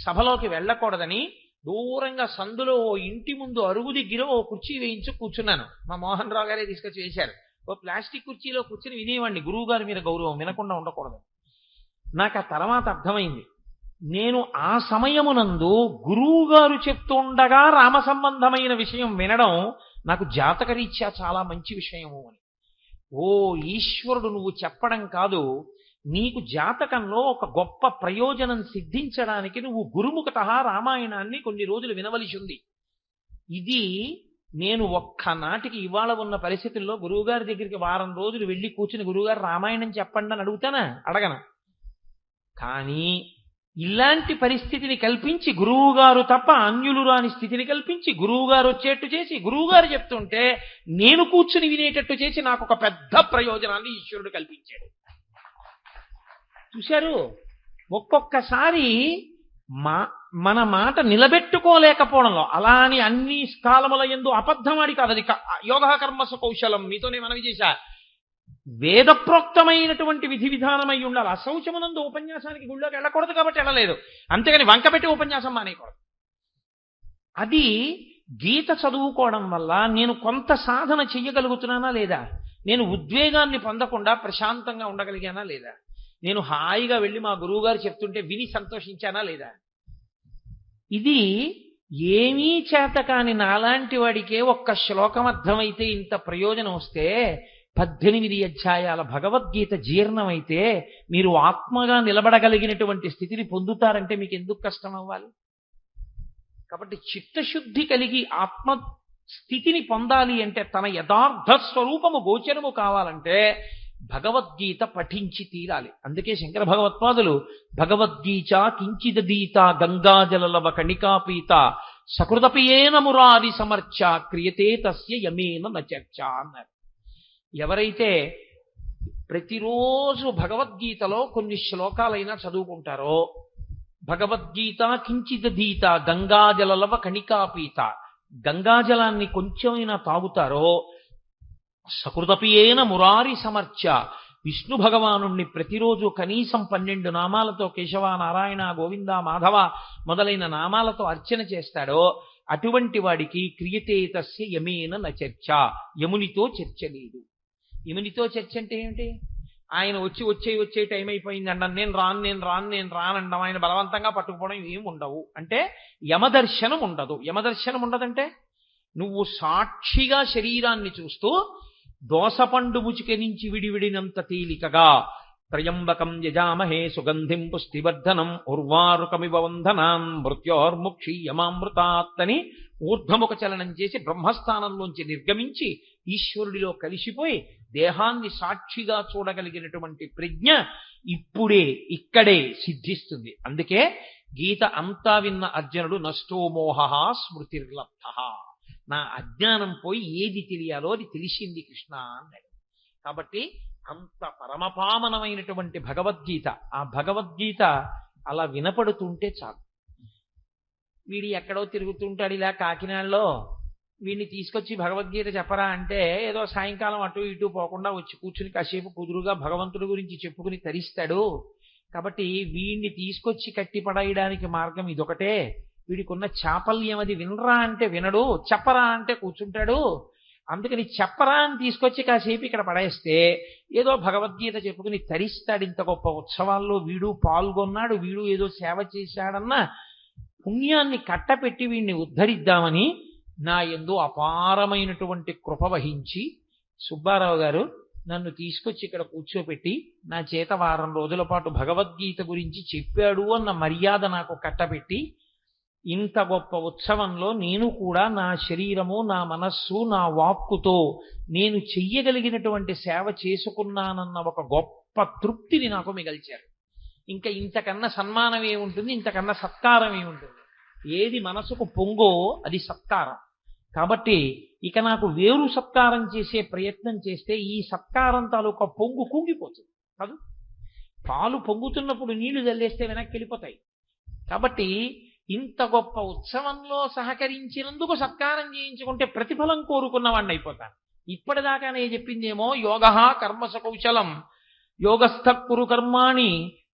సభలోకి వెళ్ళకూడదని దూరంగా సందులో ఓ ఇంటి ముందు అరుగు దగ్గర ఓ కుర్చీ వేయించి కూర్చున్నాను. మా మోహన్ రావు గారే తీసుకొచ్చి వేశారు. ఓ ప్లాస్టిక్ కుర్చీలో కూర్చుని వినేవాడిని. గురువు గారి మీద గౌరవం, వినకుండా ఉండకూడదు. నాకు ఆ తర్వాత అర్థమైంది, నేను ఆ సమయమునందు గురువు గారు చెప్తుండగా రామ సంబంధమైన విషయం వినడం నాకు జాతకరీత్యా చాలా మంచి విషయము అని. ఓ ఈశ్వరుడు నువ్వు చెప్పడం కాదు, నీకు జాతకంలో ఒక గొప్ప ప్రయోజనం సిద్ధించడానికి నువ్వు గురుముఖతః రామాయణాన్ని కొన్ని రోజులు వినవలసి ఉంది. ఇది నేను ఒక్కనాటికి ఇవాళ ఉన్న పరిస్థితుల్లో గురువుగారి దగ్గరికి వారం రోజులు వెళ్ళి కూర్చుని గురువుగారు రామాయణం చెప్పండి అని అడుగుతానా? అడగను. కానీ ఇలాంటి పరిస్థితిని కల్పించి గురువుగారు తప్ప అన్యులు రాని స్థితిని కల్పించి గురువుగారు వచ్చేట్టు చేసి గురువుగారు చెప్తుంటే నేను కూర్చుని వినేటట్టు చేసి నాకు ఒక పెద్ద ప్రయోజనాన్ని ఈశ్వరుడు కల్పించాడు. చూశారు, ఒక్కొక్కసారి మన మాట నిలబెట్టుకోలేకపోవడంలో, అలా అని అన్ని కాలముల యందు అబద్ధమాడి కాదు, అది యోగ కర్మసు కౌశలం. మీతోనే మనవి చేశా, వేదప్రోక్తమైనటువంటి విధి విధానమై ఉండాలి. అశౌచమునందు ఉపన్యాసానికి గుళ్ళోకి వెళ్ళకూడదు కాబట్టి వెళ్ళలేదు, అంతేగాని వంకపెట్టి ఉపన్యాసం మానేయకూడదు. అది గీత చదువుకోవడం వల్ల నేను కొంత సాధన చెయ్యగలుగుతున్నానా లేదా? నేను ఉద్వేగాన్ని పొందకుండా ప్రశాంతంగా ఉండగలిగానా లేదా? నేను హాయిగా వెళ్ళి మా గురువుగారు చెప్తుంటే విని సంతోషించానా లేదా? ఇది ఏమీ చేత కాని నాలాంటి వాడికే ఒక్క శ్లోకం అర్థమైతే ఇంత ప్రయోజనం వస్తే, 18 అధ్యాయాల భగవద్గీత జీర్ణమైతే మీరు ఆత్మగా నిలబడగలిగినటువంటి స్థితిని పొందుతారంటే మీకు ఎందుకు కష్టం అవ్వాలి? కాబట్టి చిత్తశుద్ధి కలిగి ఆత్మ స్థితిని పొందాలి అంటే, తన యథార్థ స్వరూపము గోచరము కావాలంటే భగవద్గీత పఠించి తీరాలి. అందుకే శంకర భగవత్పాదులు భగవద్గీత కించిదీత గంగాజలలవ కణికాపీత సకృదపియేన మురారి సమర్చ క్రియతే తస్య యమేన నచర్చ అన్నారు. ఎవరైతే ప్రతిరోజు భగవద్గీతలో కొన్ని శ్లోకాలైనా చదువుకుంటారో, భగవద్గీత కించిదీత గంగాజలలవ కణికాపీత, గంగాజలాన్ని కొంచెమైనా తాగుతారో, సకృతపియేన మురారి సమర్చ, విష్ణు భగవానుణ్ణి ప్రతిరోజు కనీసం 12 నామాలతో కేశవ నారాయణ గోవింద మాధవ మొదలైన నామాలతో అర్చన చేస్తాడో అటువంటి వాడికి క్రియతే తస్య యమేన న చర్చ, యమునితో చర్చ లేదు. యమునితో చర్చ అంటే ఏమిటి? ఆయన వచ్చే టైం అయిపోయింది అండం, నేను రానండం, ఆయన బలవంతంగా పట్టుకుపోవడం ఏమి ఉండవు. అంటే యమదర్శనం ఉండదు. యమదర్శనం ఉండదంటే నువ్వు సాక్షిగా శరీరాన్ని చూస్తూ దోసపండు ముచిక నుంచి విడివిడినంత తేలికగా త్రయంబకం యజామహే సుగంధిం పుష్టివర్ధనం ఉర్వారుకమివ వంధనాన్ మృత్యోర్ముక్షీయమామృతాత్ అని ఊర్ధ్వముఖ చలనం చేసి బ్రహ్మస్థానంలోంచి నిర్గమించి ఈశ్వరుడిలో కలిసిపోయి దేహాన్ని సాక్షిగా చూడగలిగినటువంటి ప్రజ్ఞ ఇప్పుడే ఇక్కడే సిద్ధిస్తుంది. అందుకే గీత అంతా విన్న అర్జునుడు నష్టో మోహ స్మృతిర్లబ్ధ, నా అజ్ఞానం పోయి ఏది తెలియాలో అది తెలిసింది కృష్ణ అన్నాడు. కాబట్టి అంత పరమపావనమైనటువంటి భగవద్గీత, ఆ భగవద్గీత అలా వినపడుతుంటే చాలు. వీడి ఎక్కడో తిరుగుతుంటాడు ఇలా కాకినాడలో, వీడిని తీసుకొచ్చి భగవద్గీత చెప్పరా అంటే ఏదో సాయంకాలం అటు ఇటు పోకుండా వచ్చి కూర్చుని కాసేపు కుదురుగా భగవంతుడి గురించి చెప్పుకుని తరిస్తాడు. కాబట్టి వీడిని తీసుకొచ్చి కట్టి పడేయడానికి మార్గం ఇదొకటే. వీడికున్న చాపల్యం అది. వినరా అంటే వినడు, చెప్పరా అంటే కూర్చుంటాడు. అందుకని చెప్పరా అని తీసుకొచ్చి కాసేపు ఇక్కడ పడేస్తే ఏదో భగవద్గీత చెప్పుకుని తరిస్తాడు. ఇంత గొప్ప ఉత్సవాల్లో వీడు పాల్గొన్నాడు, వీడు ఏదో సేవ చేశాడన్న పుణ్యాన్ని కట్టపెట్టి వీడిని ఉద్ధరిద్దామని నా యందు అపారమైనటువంటి కృప వహించి సుబ్బారావు గారు నన్ను తీసుకొచ్చి ఇక్కడ కూర్చోపెట్టి నా చేత వారం రోజుల పాటు భగవద్గీత గురించి చెప్పాడు అన్న మర్యాద నాకు కట్టపెట్టి ఇంత గొప్ప ఉత్సవంలో నేను కూడా నా శరీరము, నా మనస్సు, నా వాక్కుతో నేను చెయ్యగలిగినటువంటి సేవ చేసుకున్నానన్న ఒక గొప్ప తృప్తిని నాకు మిగల్చారు. ఇంకా ఇంతకన్నా సన్మానం ఏముంటుంది, ఇంతకన్నా సత్కారం ఏముంటుంది? ఏది మనసుకు పొంగో అది సత్కారం. కాబట్టి ఇక నాకు వేరు సత్కారం చేసే ప్రయత్నం చేస్తే ఈ సత్కారం తాలూకా పొంగు కుంగిపోతుంది కాదు. పాలు పొంగుతున్నప్పుడు నీళ్లు జల్లేస్తే వెనక్కి వెళ్ళిపోతాయి. కాబట్టి ఇంత గొప్ప ఉత్సవంలో సహకరించినందుకు సత్కారం చేయించుకుంటే ప్రతిఫలం కోరుకున్నవాడిని అయిపోతాను. ఇప్పటిదాకా నేను చెప్పిందేమో యోగః కర్మసు కౌశలం యోగస్థ కురు కర్మాణి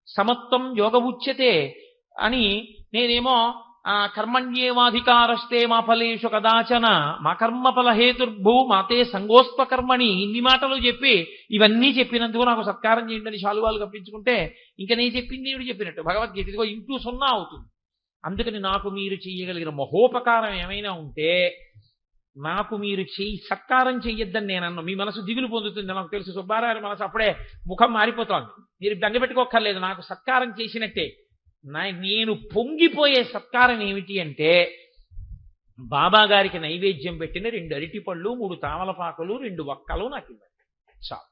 సమత్వం యోగ ఉచ్యతే అని, నేనేమో కర్మణ్యేవాధికారస్తే మా ఫలేషు కదాచన మా కర్మఫల హేతుర్భూ మాతే సంగోస్త్వ కర్మణి, ఇన్ని మాటలు చెప్పి ఇవన్నీ చెప్పినందుకు నాకు సత్కారం చేయండి అని శాలువాలు కప్పించుకుంటే ఇంకా నేను చెప్పింది దేవుడు చెప్పినట్టు భగవద్గీత ఇదిగో ఇంటూ 0 అవుతుంది. అందుకని నాకు మీరు చెయ్యగలిగిన మహోపకారం ఏమైనా ఉంటే నాకు మీరు సత్కారం చెయ్యొద్దని నేను అన్నా. మీ మనసు దిగులు పొందుతుంది నాకు తెలుసు. సుబ్బారావు మనసు అప్పుడే ముఖం మారిపోతోంది. మీరు బెంగ పెట్టుకోక్కర్లేదు, నాకు సత్కారం చేసినట్టే. నేను పొంగిపోయే సత్కారం ఏమిటి అంటే బాబా గారికి నైవేద్యం పెట్టిన 2 అరటిపళ్ళు, 3 తామలపాకులు, 2 వక్కలు నాకు ఇవ్వండి చాలు.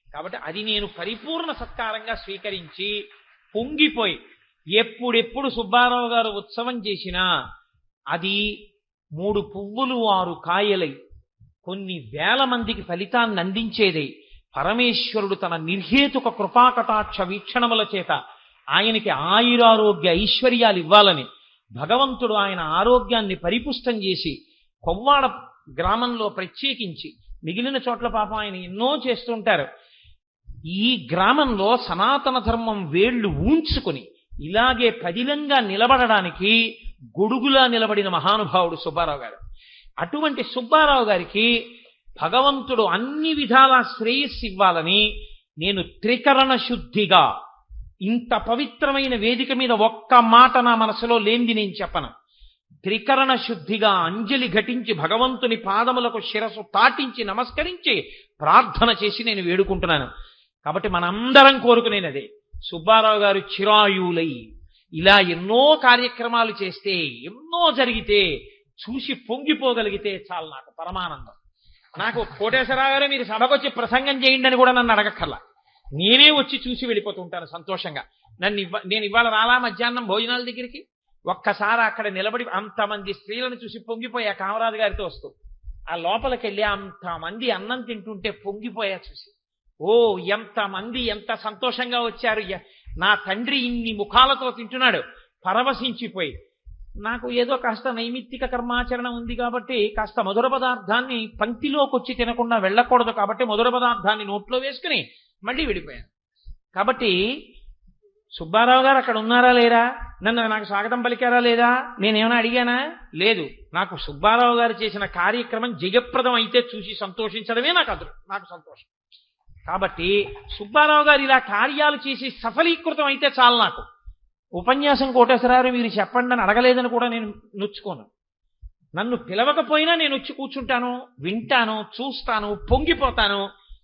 కాబట్టి అది నేను పరిపూర్ణ సత్కారంగా స్వీకరించి పొంగిపోయి ఎప్పుడెప్పుడు సుబ్బారావు గారు ఉత్సవం చేసినా అది 3 పువ్వులు 6 కాయలై కొన్ని వేల మందికి ఫలితాన్ని అందించేదై పరమేశ్వరుడు తన నిర్హేతుక కృపాకటాక్ష వీక్షణముల చేత ఆయనకి ఆయురారోగ్య ఐశ్వర్యాలు ఇవ్వాలని భగవంతుడు ఆయన ఆరోగ్యాన్ని పరిపుష్టం చేసి కొవ్వాడ గ్రామంలో ప్రత్యేకించి మిగిలిన చోట్ల పాపం ఆయన ఎన్నో చేస్తుంటారు. ఈ గ్రామంలో సనాతన ధర్మం వేళ్లు ఊంచుకుని ఇలాగే పదిలంగా నిలబడడానికి గొడుగులా నిలబడిన మహానుభావుడు సుబ్బారావు గారు. అటువంటి సుబ్బారావు గారికి భగవంతుడు అన్ని విధాలా శ్రేయస్సు ఇవ్వాలని నేను త్రికరణ శుద్ధిగా ఇంత పవిత్రమైన వేదిక మీద ఒక్క మాట నా మనసులో లేనిది నేను చెప్పను. త్రికరణ శుద్ధిగా అంజలి ఘటించి భగవంతుని పాదములకు శిరస్సు తాటించి నమస్కరించి ప్రార్థన చేసి నేను వేడుకుంటున్నాను. కాబట్టి మనందరం కోరుకునేది సుబ్బారావు గారు చిరాయులై ఇలా ఎన్నో కార్యక్రమాలు చేస్తే, ఎన్నో జరిగితే చూసి పొంగిపోగలిగితే చాలు నాకు పరమానందం. నాకు కోటేశ్వరరావు గారు మీరు సభకొచ్చి ప్రసంగం చేయండి అని కూడా నన్ను అడగక్కర్లా, నేనే వచ్చి చూసి వెళ్ళిపోతుంటాను సంతోషంగా. నేను ఇవాళ రాలా మధ్యాహ్నం భోజనాల దగ్గరికి, ఒక్కసారి అక్కడ నిలబడి అంతమంది స్త్రీలను చూసి పొంగిపోయా కామరాజు గారితో వస్తూ. ఆ లోపలికి వెళ్ళి అంతమంది అన్నం తింటుంటే పొంగిపోయా చూసి. ఓ ఎంతమంది ఎంత సంతోషంగా వచ్చారు, నా తండ్రి ఇన్ని ముఖాలతో తింటున్నాడు పరవశించిపోయి. నాకు ఏదో కాస్త నైమిత్తిక కర్మాచరణ ఉంది కాబట్టి కాస్త మధుర పదార్థాన్ని పంక్తిలోకి వచ్చి తినకుండా వెళ్ళకూడదు కాబట్టి మధుర పదార్థాన్ని నోట్లో వేసుకుని మళ్ళీ వెళ్ళిపోయాను. కాబట్టి సుబ్బారావు గారు అక్కడ ఉన్నారా లేరా, నాకు స్వాగతం పలికారా లేదా, నేనేమైనా అడిగానా? లేదు. నాకు సుబ్బారావు గారు చేసిన కార్యక్రమం జయప్రదం అయితే చూసి సంతోషించడమే నాకు సంతోషం. కాబట్టి సుబ్బారావు గారు ఇలా కార్యాలు చేసి సఫలీకృతం అయితే చాలు నాకు. ఉపన్యాసం కోటేశ్వరరావు మీరు చెప్పండి అని అడగలేదని కూడా నేను నొచ్చుకోను. నన్ను పిలవకపోయినా నేను వచ్చి కూర్చుంటాను, వింటాను, చూస్తాను, పొంగిపోతాను.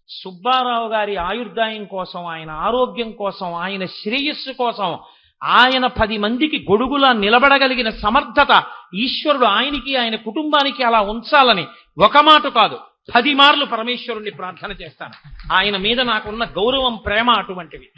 సుబ్బారావు గారి ఆయుర్దాయం కోసం, ఆయన ఆరోగ్యం కోసం, ఆయన శ్రేయస్సు కోసం, ఆయన 10 మందికి గొడుగులా నిలబడగలిగిన సమర్థత ఈశ్వరుడు ఆయనకి, ఆయన కుటుంబానికి అలా ఉంచాలని ఒక మాట కాదు 10 మార్లు పరమేశ్వరుణ్ణి ప్రార్థన చేస్తాను. ఆయన మీద నాకున్న గౌరవం, ప్రేమ అటువంటివి.